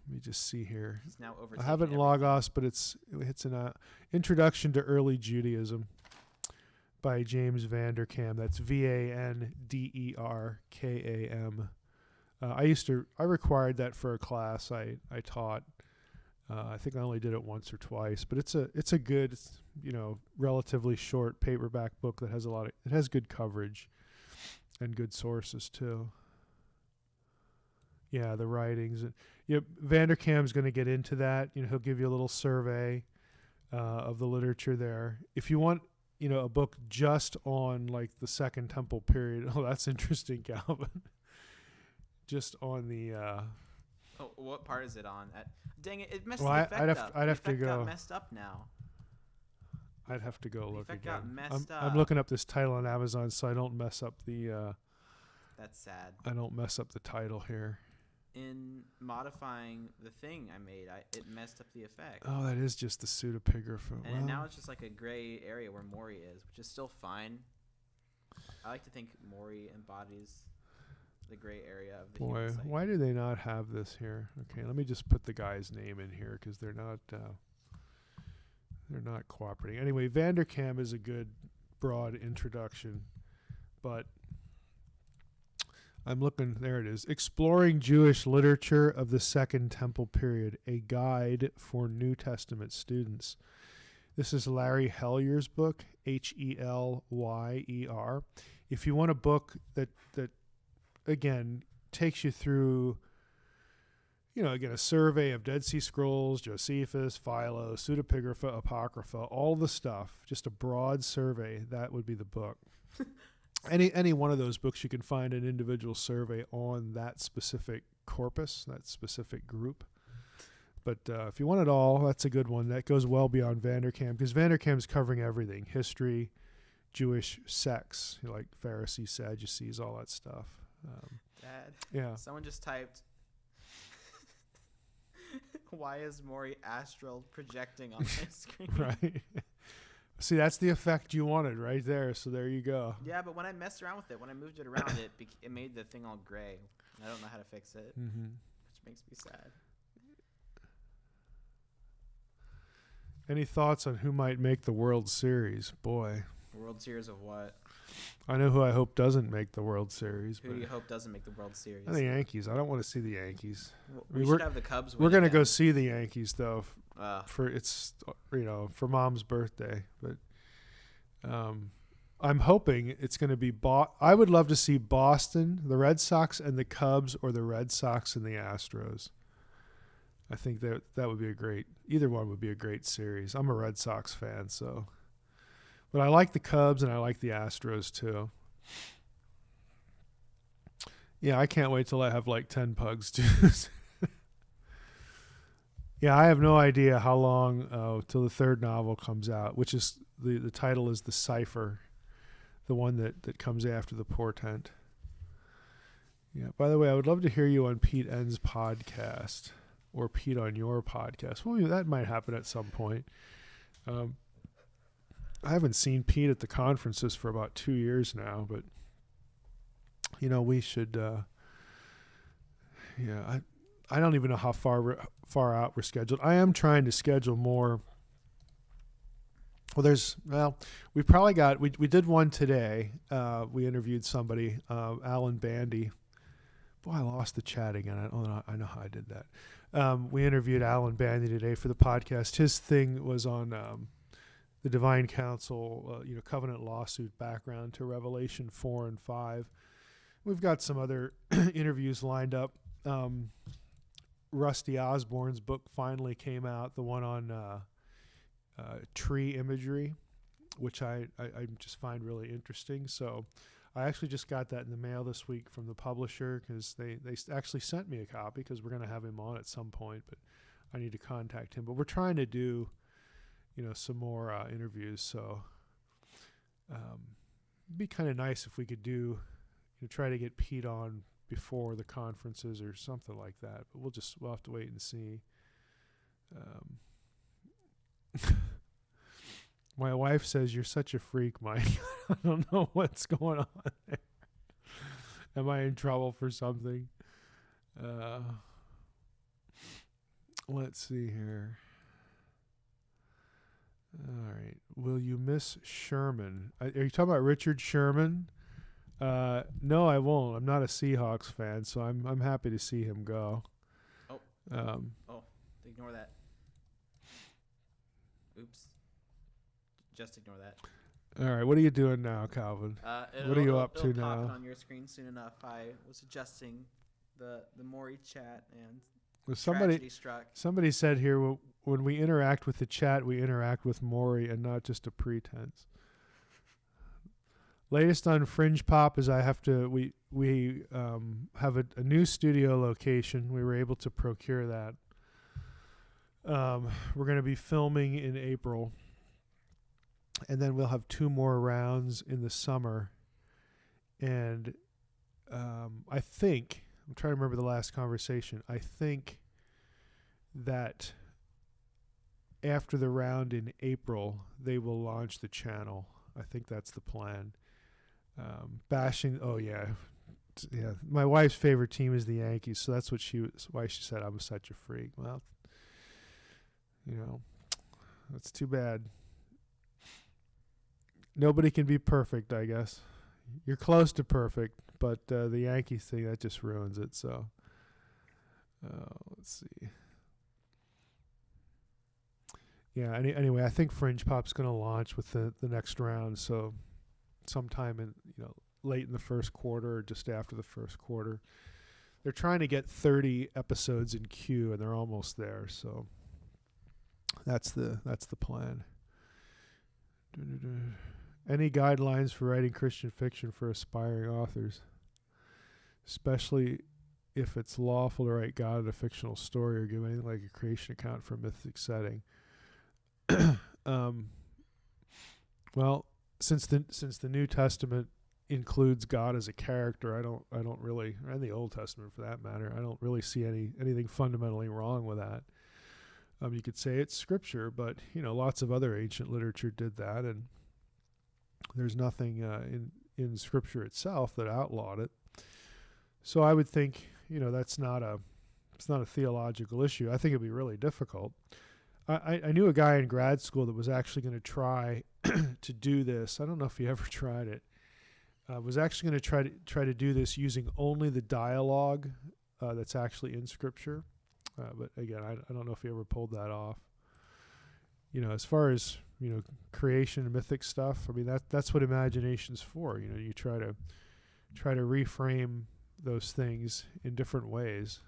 me just see here.
He's now
I have it in Logos, but it's an Introduction to Early Judaism by James Vanderkam. That's Vanderkam. I required that for a class I taught. I think I only did it once or twice, but it's a good, relatively short paperback book that has it has good coverage and good sources too. Yeah, the writings. Vanderkam's going to get into that. He'll give you a little survey of the literature there. If you want, a book just on the Second Temple period. Oh, that's interesting, Calvin. Just on the.
What part is it on? Dang it! It messed
Well,
the effect up.
I'd have to go.
Got messed up now.
I'd have to go look
The effect
again.
got messed up.
I'm looking up this title on Amazon, so I don't mess up the.
That's sad.
I don't mess up the title here.
In modifying the thing I made, it messed up the effect.
Oh, that is just the pseudepigrapha.
And now it's just a gray area where Maury is, which is still fine. I like to think Maury embodies the gray area of the human psyche.
Why do they not have this here? Okay, let me just put the guy's name in here because they're not cooperating. Anyway, Vanderkam is a good broad introduction, but I'm looking. There it is. Exploring Jewish Literature of the Second Temple Period, a guide for New Testament students. This is Larry Hellier's book, Helyer. If you want a book that again takes you through, a survey of Dead Sea Scrolls, Josephus, Philo, pseudepigrapha, apocrypha, all the stuff, just a broad survey, that would be the book. Any one of those books, you can find an individual survey on that specific corpus, that specific group. But if you want it all, that's a good one. That goes well beyond Vanderkam, because Vanderkam's covering everything: history, Jewish sects, like Pharisees, Sadducees, all that stuff.
Dad.
Yeah.
Someone just typed, why is Maury astral projecting on my screen?
Right. See, that's the effect you wanted right there. So there you go.
Yeah, but when I messed around with it, when I moved it around, it made the thing all gray. I don't know how to fix it, which makes me sad.
Any thoughts on who might make the World Series? Boy.
World Series of what?
I know who I hope doesn't make the World Series.
Who do you hope doesn't make the World Series?
The Yankees. I don't want to see the Yankees.
We should have the Cubs win.
We're going to
again.
go see the Yankees, though, for Mom's birthday. But I'm hoping it's going to be I would love to see Boston, the Red Sox, and the Cubs, or the Red Sox and the Astros. I think that would be either one would be a great series. I'm a Red Sox fan, so. But I like the Cubs and I like the Astros too. Yeah, I can't wait till I have like 10 pugs too. Yeah, I have no idea how long till the third novel comes out, which is the title is The Cipher, the one that comes after The Portent. Yeah. By the way, I would love to hear you on Pete N's podcast or Pete on your podcast. Well, that might happen at some point. I haven't seen Pete at the conferences for about 2 years now, but we should. I don't even know how far out we're scheduled. I am trying to schedule more. We probably got. We did one today. We interviewed somebody, Alan Bandy. Boy, I lost the chat again. I know how I did that. We interviewed Alan Bandy today for the podcast. His thing was on. The Divine Council, covenant lawsuit background to Revelation 4 and 5. We've got some other interviews lined up. Rusty Osborne's book finally came out, the one on tree imagery, which I just find really interesting. So I actually just got that in the mail this week from the publisher because they actually sent me a copy because we're going to have him on at some point, but I need to contact him. But we're trying to do some more interviews. So it'd be kind of nice if we could try to get Pete on before the conferences or something like that. But we'll have to wait and see. My wife says you're such a freak, Mike. I don't know what's going on there. Am I in trouble for something? Let's see here. All right. Will you miss Sherman? Are you talking about Richard Sherman? No, I won't. I'm not a Seahawks fan, so I'm happy to see him go.
Ignore that. Oops. Just ignore that.
All right. What are you doing now, Calvin? What are you up to now?
It'll pop on your screen soon enough. I was adjusting the Maury chat and tragedy struck.
Somebody said here, when we interact with the chat, we interact with Maury and not just a pretense. Latest on Fringe Pop is we have a new studio location. We were able to procure that. We're going to be filming in April, and then we'll have 2 more rounds in the summer. And I think, I'm trying to remember the last conversation, I think that after the round in April, they will launch the channel. I think that's the plan. My wife's favorite team is the Yankees, so that's why she said I'm such a freak. Well, that's too bad. Nobody can be perfect, I guess. You're close to perfect, but the Yankees thing, that just ruins it. So let's see. Yeah. Anyway, I think Fringe Pop's going to launch with the next round. So sometime in late in the first quarter or just after the first quarter. They're trying to get 30 episodes in queue, and they're almost there. So that's the plan. Any guidelines for writing Christian fiction for aspiring authors, especially if it's lawful to write God in a fictional story or give anything like a creation account for a mythic setting? Well, since the New Testament includes God as a character, I don't really, and the Old Testament for that matter, I don't really see anything fundamentally wrong with that. You could say it's scripture, but lots of other ancient literature did that, and there's nothing in scripture itself that outlawed it. So I would think it's not a theological issue. I think it'd be really difficult. I knew a guy in grad school that was actually going to try to do this. I don't know if he ever tried it. Was actually going to try to do this using only the dialogue that's actually in Scripture. But again, I don't know if he ever pulled that off. As far as creation and mythic stuff, I mean that's what imagination's for. You try to reframe those things in different ways.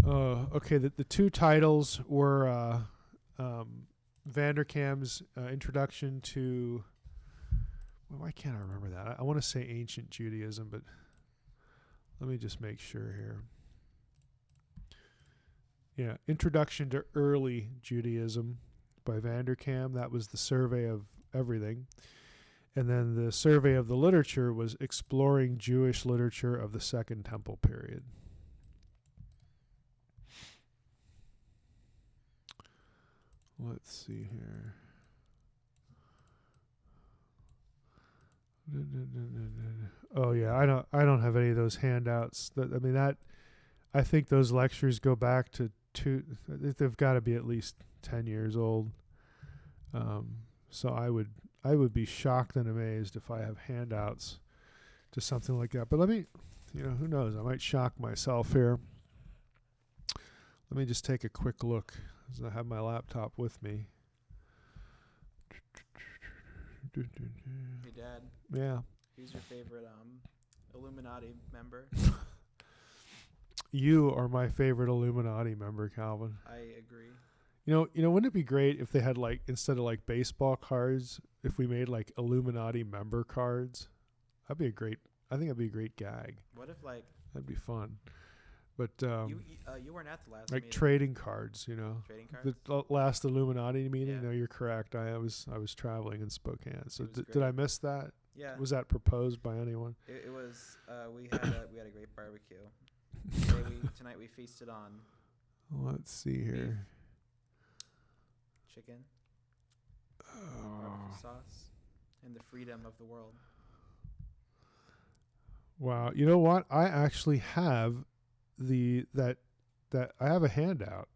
Okay, the two titles were Vanderkam's introduction to, why can't I remember that? I want to say ancient Judaism, but let me just make sure here. Yeah, Introduction to Early Judaism by Vanderkam. That was the survey of everything. And then the survey of the literature was Exploring Jewish Literature of the Second Temple Period. Let's see here. Oh yeah, I don't have any of those handouts. I think those lectures go back to they've got to be at least 10 years old. So I would be shocked and amazed if I have handouts to something like that. But let me, who knows? I might shock myself here. Let me just take a quick look, as I have my laptop with me.
Hey, Dad.
Yeah.
Who's your favorite Illuminati member?
You are my favorite Illuminati member, Calvin.
I agree.
Wouldn't it be great if they had, like, instead of like baseball cards, if we made like Illuminati member cards? I think that'd be a great gag.
What if
that'd be fun. But
you weren't at the last
like
meeting.
trading cards,
Trading cards?
the last Illuminati meeting.
Yeah.
No, you're correct. I was traveling in Spokane. So did
great.
I miss that?
Yeah.
Was that proposed by anyone?
It was. We had a great barbecue. Tonight we feasted on.
Let's see here.
Chicken. Barbecue sauce, and the freedom of the world.
Wow. You know what? I actually have that I have a handout.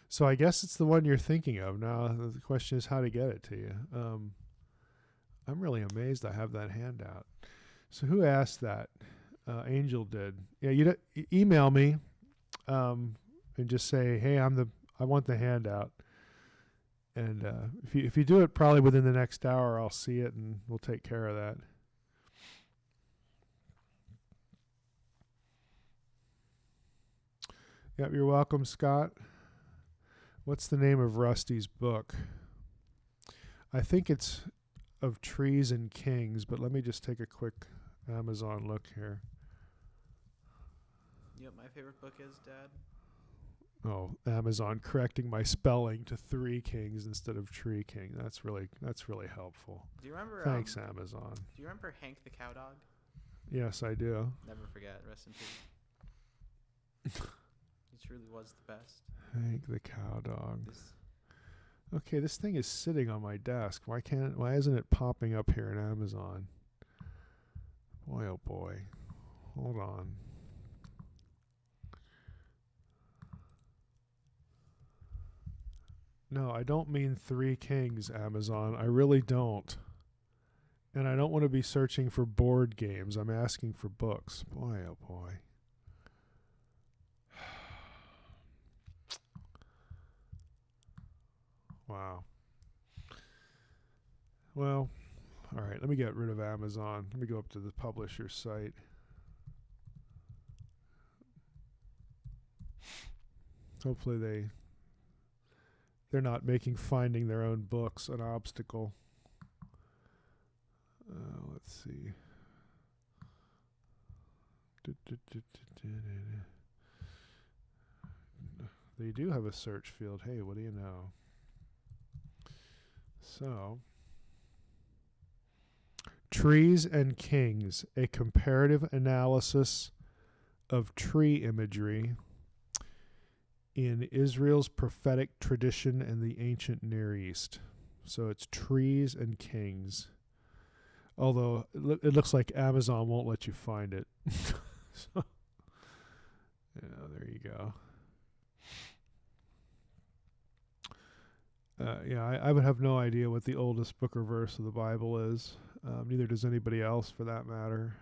So I guess it's the one you're thinking of. Now the question is how to get it to you. I'm really amazed I have that handout. So who asked that? Angel did. Yeah, email me and just say, "Hey, I want the handout." And if you do it probably within the next hour, I'll see it and we'll take care of that. Yep, you're welcome, Scott. What's the name of Rusty's book? I think it's Of Trees and Kings, but let me just take a quick Amazon look here.
You know what my favorite book is, Dad?
Oh, Amazon correcting my spelling to 3 kings instead of tree king. That's really helpful.
Do you remember?
Thanks, Amazon.
Do you remember Hank the Cow Dog?
Yes, I do.
Never forget. Rest in peace. He truly was the best.
Hank the Cow Dog. Okay, this thing is sitting on my desk. Why isn't it popping up here in Amazon? Boy, oh boy. Hold on. No, I don't mean 3 kings, Amazon. I really don't. And I don't want to be searching for board games. I'm asking for books. Boy, oh boy. Wow. Well, all right, let me get rid of Amazon. Let me go up to the publisher's site. Hopefully they're not making finding their own books an obstacle. Let's see. They do have a search field. Hey, what do you know? So, Trees and Kings, a comparative analysis of tree imagery in Israel's prophetic tradition and the ancient Near East. So it's Trees and Kings. Although it looks like Amazon won't let you find it. So, there you go. I would have no idea what the oldest book or verse of the Bible is. Neither does anybody else, for that matter.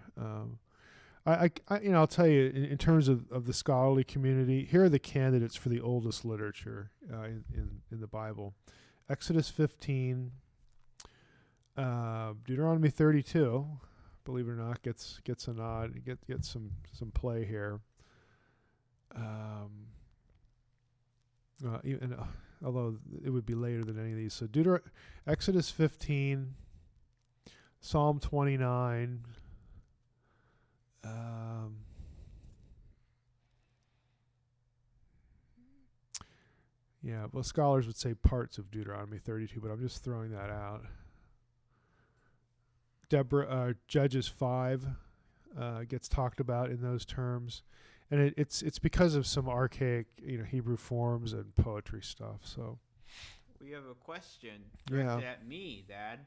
I'll tell you, in terms of the scholarly community, here are the candidates for the oldest literature in the Bible: Exodus 15, Deuteronomy 32. Believe it or not, gets a nod. Gets some play here. Although it would be later than any of these. So Exodus 15, Psalm 29. Well, scholars would say parts of Deuteronomy 32, but I'm just throwing that out. Judges 5 gets talked about in those terms. And it's because of some archaic, Hebrew forms and poetry stuff. So
we have a question directed at me, Dad.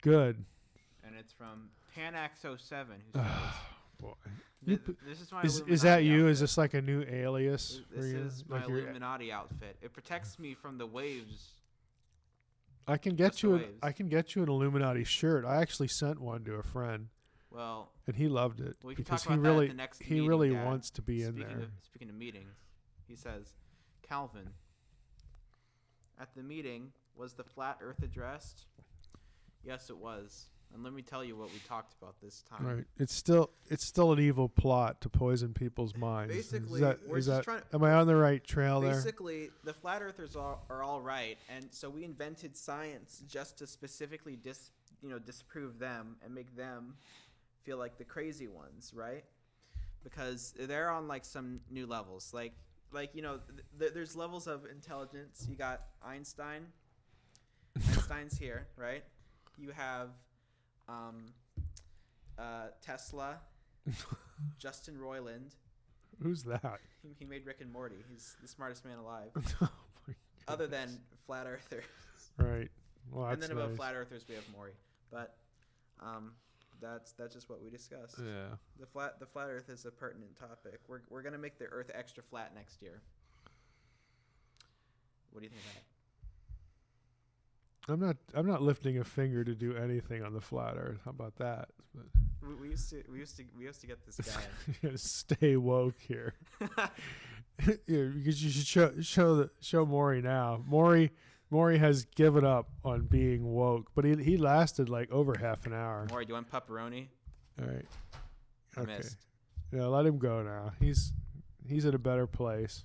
Good.
And it's from Panax07, who says,
boy.
This is my
Is that you?
outfit.
Is this like a new alias?
This is my Illuminati outfit. It protects me from the waves.
I can get you an Illuminati shirt. I actually sent one to a friend.
Well,
and he loved it
because
he really wants to be in there.
Speaking of meetings, he says, Calvin, at the meeting, was the flat earth addressed? Yes, it was. And let me tell you what we talked about this time.
Right. It's still an evil plot to poison people's minds.
Basically,
am I on the right trail there?
Basically, the flat earthers are all right, and so we invented science just to specifically disprove them and make them feel like the crazy ones, right? Because they're on like some new levels. There's levels of intelligence. You got Einstein. Einstein's here, right? You have Tesla, Justin Roiland.
Who's that?
He made Rick and Morty. He's the smartest man alive.
Oh my
other than flat earthers.
Right. Well, that's
and then above
nice.
flat earthers we have Maury. But that's just what we discussed.
Yeah.
The flat earth is a pertinent topic. We're gonna make the earth extra flat next year. What do you think of that?
I'm not lifting a finger to do anything on the flat earth. How about that? But
we used to get this guy.
You gotta stay woke here. Because you should show Maury now. Maury has given up on being woke, but he lasted like over half an hour.
Maury, do you want pepperoni?
All right.
I missed.
Yeah, let him go now. He's at a better place.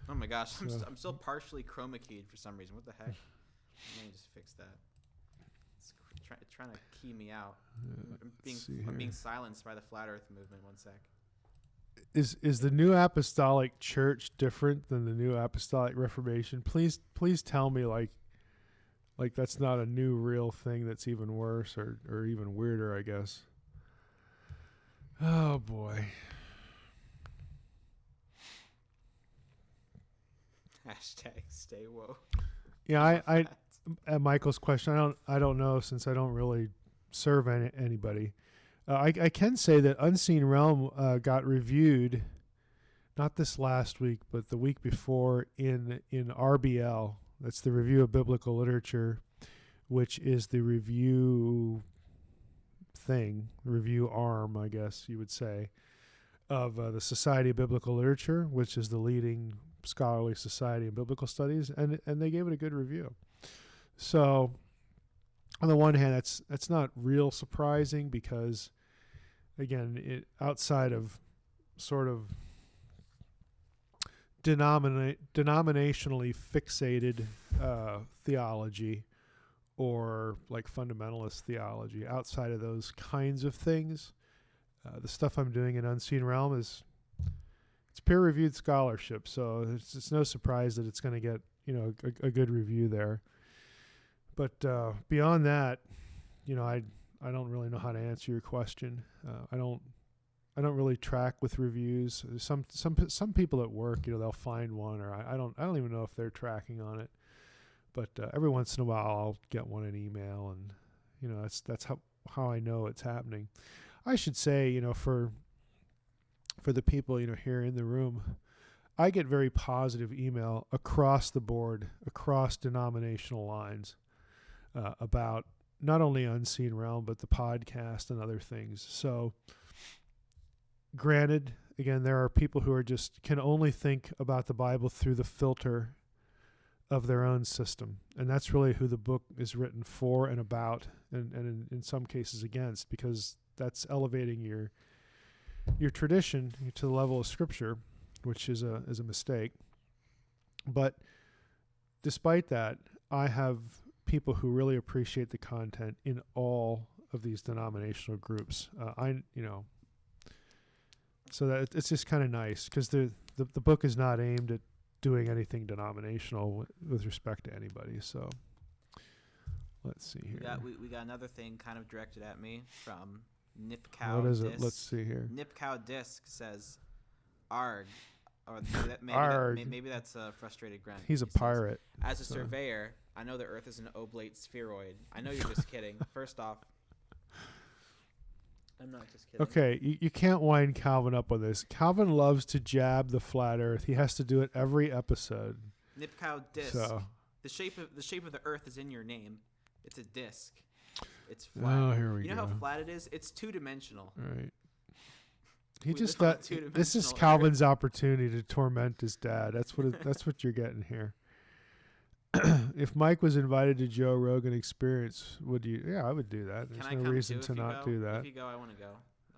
Oh my gosh, I'm still partially chroma keyed for some reason. What the heck? Let me just fix that. It's trying to key me out. I'm being silenced by the flat Earth movement. One sec.
Is the New Apostolic Church different than the New Apostolic Reformation? Please tell me like that's not a new real thing that's even worse or even weirder, I guess. Oh boy.
Hashtag stay woke.
Yeah, I at Michael's question, I don't know, since I don't really serve anybody. I can say that Unseen Realm got reviewed, not this last week, but the week before in RBL. That's the Review of Biblical Literature, which is the review arm, I guess you would say, of the Society of Biblical Literature, which is the leading scholarly society in biblical studies, and they gave it a good review. So on the one hand, that's not real surprising because, again, it outside of sort of denominationally fixated theology or like fundamentalist theology, outside of those kinds of things, the stuff I'm doing in Unseen Realm it's peer-reviewed scholarship, so it's no surprise that it's going to get a good review there. But beyond that, I don't really know how to answer your question. I don't really track with reviews. Some people at work, they'll find one, or I don't even know if they're tracking on it. But every once in a while, I'll get one in email, and that's how I know it's happening. I should say, for the people here in the room, I get very positive email across the board, across denominational lines, about not only Unseen Realm but the podcast and other things. So, granted, again, there are people who can only think about the Bible through the filter of their own system, and that's really who the book is written for and about, and in some cases against, because that's elevating your tradition to the level of Scripture, which is a mistake. But despite that, I have people who really appreciate the content in all of these denominational groups. So that it's just kind of nice, because the book is not aimed at doing anything denominational with respect to anybody. So let's see here.
We got another thing kind of directed at me from Nipcow.
What is
Disc.
it? Let's see here.
Nipcow Disc says, "Arg," or maybe that's a frustrated grunt.
He's a pirate.
As a surveyor, I know the Earth is an oblate spheroid. I know you're just kidding. First off, I'm not just kidding.
Okay, you can't wind Calvin up on this. Calvin loves to jab the flat Earth. He has to do it every episode.
Nipcow Disc.
So.
The shape of the Earth is in your name. It's a disc. It's flat.
Oh, here we go.
You know how flat it is? It's two-dimensional.
Right. This is Calvin's opportunity to torment his dad. That's what you're getting here. If Mike was invited to Joe Rogan Experience, would you? Yeah, I would do that. There's no reason to not do that.
If you go, I want to go.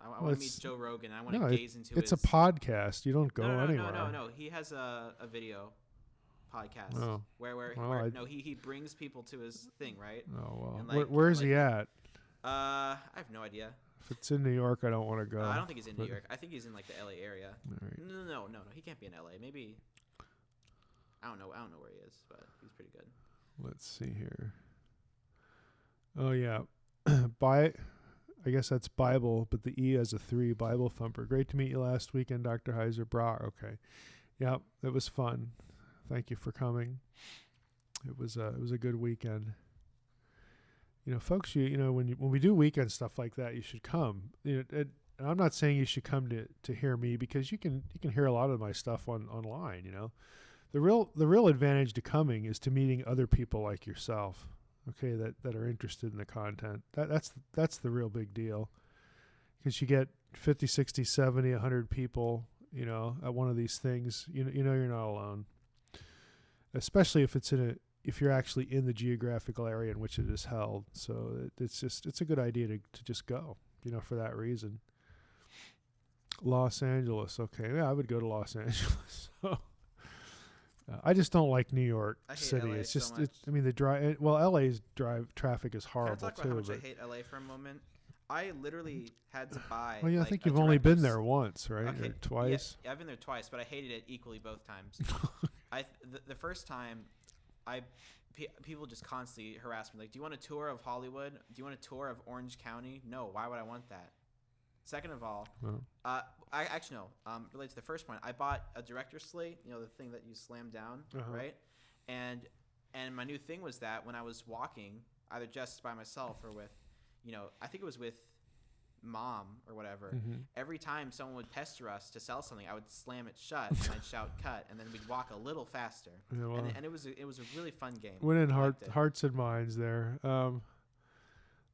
I want to meet Joe Rogan. I want to gaze into
it's
his...
a podcast. You don't go anywhere.
No. He has a video podcast where he brings people to his thing, right?
Oh, well. Where's he at?
I have no idea.
If it's in New York, I don't want to go.
I don't think he's in New York. I think he's in like the LA area.
Right.
No. He can't be in LA. Maybe... I don't know where he is, but he's pretty good.
Let's see here. Oh, yeah. I guess that's Bible, but the E has a 3, Bible Thumper. Great to meet you last weekend, Dr. Heiser. Bra. Okay. Yeah, it was fun. Thank you for coming. It was a good weekend. Folks, when we do weekend stuff like that, you should come. And I'm not saying you should come to hear me, because you can hear a lot of my stuff online, The real advantage to coming is to meeting other people like yourself, okay, that are interested in the content. That's the real big deal, because you get 50, 60, 70, 100 people, at one of these things. You're not alone, especially if you're actually in the geographical area in which it is held. So it's a good idea to just go, for that reason. Los Angeles, okay, yeah, I would go to Los Angeles. I just don't like New York City.
LA
it's just,
so
the drive. Well, LA's drive traffic is horrible
too. Can I talk about how much I hate LA for a moment? I literally had to buy.
Well, yeah, I think you've only been there once, right?
Okay.
Or twice.
Yeah, I've been there twice, but I hated it equally both times. The first time, people just constantly harassed me. Like, do you want a tour of Hollywood? Do you want a tour of Orange County? No. Why would I want that? Second of all, related to the first point, I bought a director's slate, the thing that you slam down, right? And my new thing was that when I was walking, either just by myself or with, I think it was with Mom or whatever, every time someone would pester us to sell something, I would slam it shut and I'd shout cut, and then we'd walk a little faster. Yeah, well, and it was a really fun game.
Went in hearts and minds there.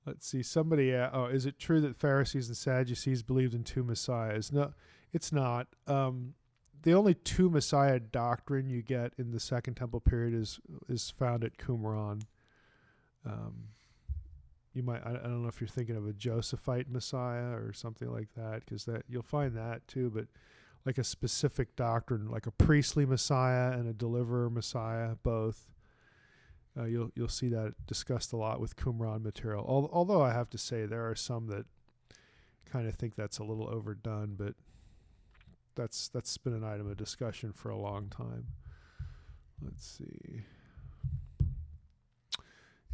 Let's see. Somebody, is it true that Pharisees and Sadducees believed in 2 messiahs? No, it's not. The only 2 messiah doctrine you get in the Second Temple period is found at Qumran. You might, I don't know if you're thinking of a Josephite messiah or something like that, because that you'll find that too. But like a specific doctrine, like a priestly messiah and a deliverer messiah, both. You'll see that discussed a lot with Qumran material. Although I have to say there are some that kind of think that's a little overdone, but that's been an item of discussion for a long time. Let's see.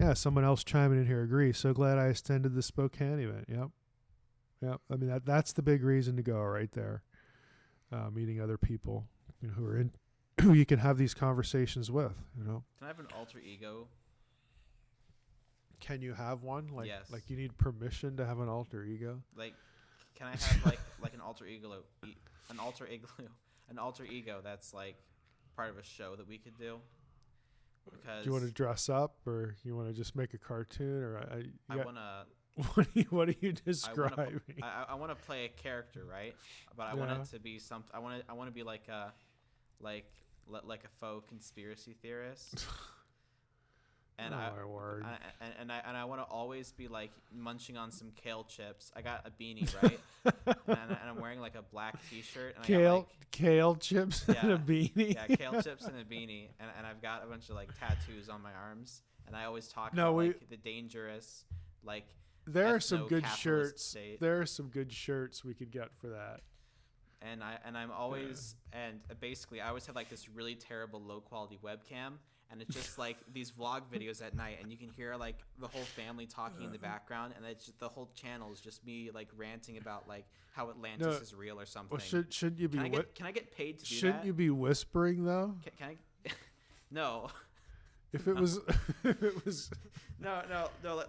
Yeah, someone else chiming in here agrees. So glad I attended the Spokane event. Yep. I mean, that's the big reason to go right there. Meeting other people who are in, who you can have these conversations with.
Can I have an alter ego?
Can you have one?
Yes.
Like you need permission to have an alter ego?
Like, can I have like an alter ego, an alter ego that's like part of a show that we could do? Because
Do you want to dress up, or you want to just make a cartoon, or
I want to.
What are you describing?
I want to play a character, right? But I want it to be something. I want to be like a faux conspiracy theorist. And
my word.
I want to always be like munching on some kale chips. I got a beanie, right? and I'm wearing like a black T-shirt. And
kale chips and a beanie.
Yeah, kale chips and a beanie, and I've got a bunch of like tattoos on my arms. And I always talk about like the dangerous like.
There are some good shirts.
State.
There are some good shirts we could get for that.
And I'm always basically I always have like this really terrible low quality webcam, and it's just like these vlog videos at night, and you can hear like the whole family talking in the background, and it's just, the whole channel is just me like ranting about like how Atlantis is real or something.
Well, shouldn't you be?
Can I get paid to do that?
Shouldn't you be whispering though?
Can I? No.
If it was,
No.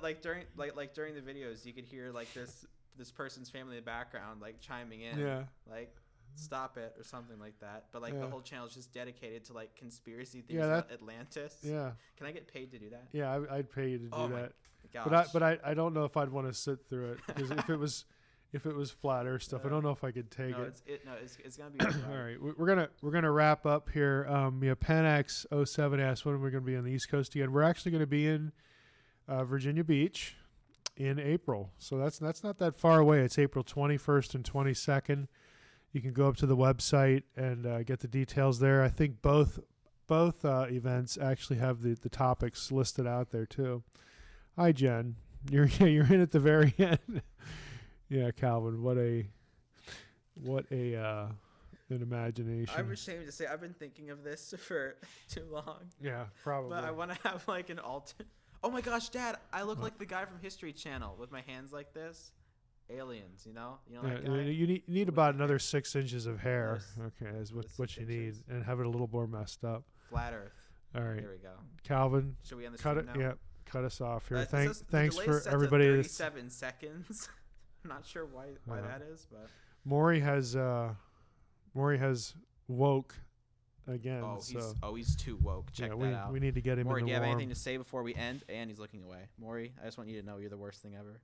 Like during the videos, you could hear like this person's family in the background like chiming in.
Yeah.
Like, stop it or something like that. But like the whole channel is just dedicated to like conspiracy things about Atlantis.
Yeah.
Can I get paid to do that?
Yeah, I'd pay you to do that.
Gosh.
But I don't know if I'd want to sit through it, because if it was flat Earth stuff, I don't know if I could take it.
It's gonna be
all right. We're gonna wrap up here. Panax 07 asked when we're gonna be on the East Coast again. We're actually gonna be in Virginia Beach in April, so that's not that far away. It's April 21st and 22nd. You can go up to the website and get the details there. I think both events actually have the topics listed out there too. Hi, Jen. You're in at the very end. Yeah, Calvin. What an imagination.
I'm ashamed to say I've been thinking of this for too long.
Yeah, probably.
But I want to have like an alternate. Oh my gosh, Dad! I look like the guy from History Channel with my hands like this. Aliens, you know that guy.
You need about another 6 inches of hair. Okay, is what you need, and have it a little more messed up.
Flat Earth.
All right.
There we go.
Calvin,
should we end this
cut it?
now?
Yeah, cut us off here.
The
Thanks
delay
for
set
everybody.
To 37 seconds. I'm not sure why that is, but
Maury has woke again.
He's too woke. Check that out.
We need to get him
Maury,
in the
do you have
warm.
anything to say before we end? And he's looking away. Maury, I just want you to know you're the worst thing ever.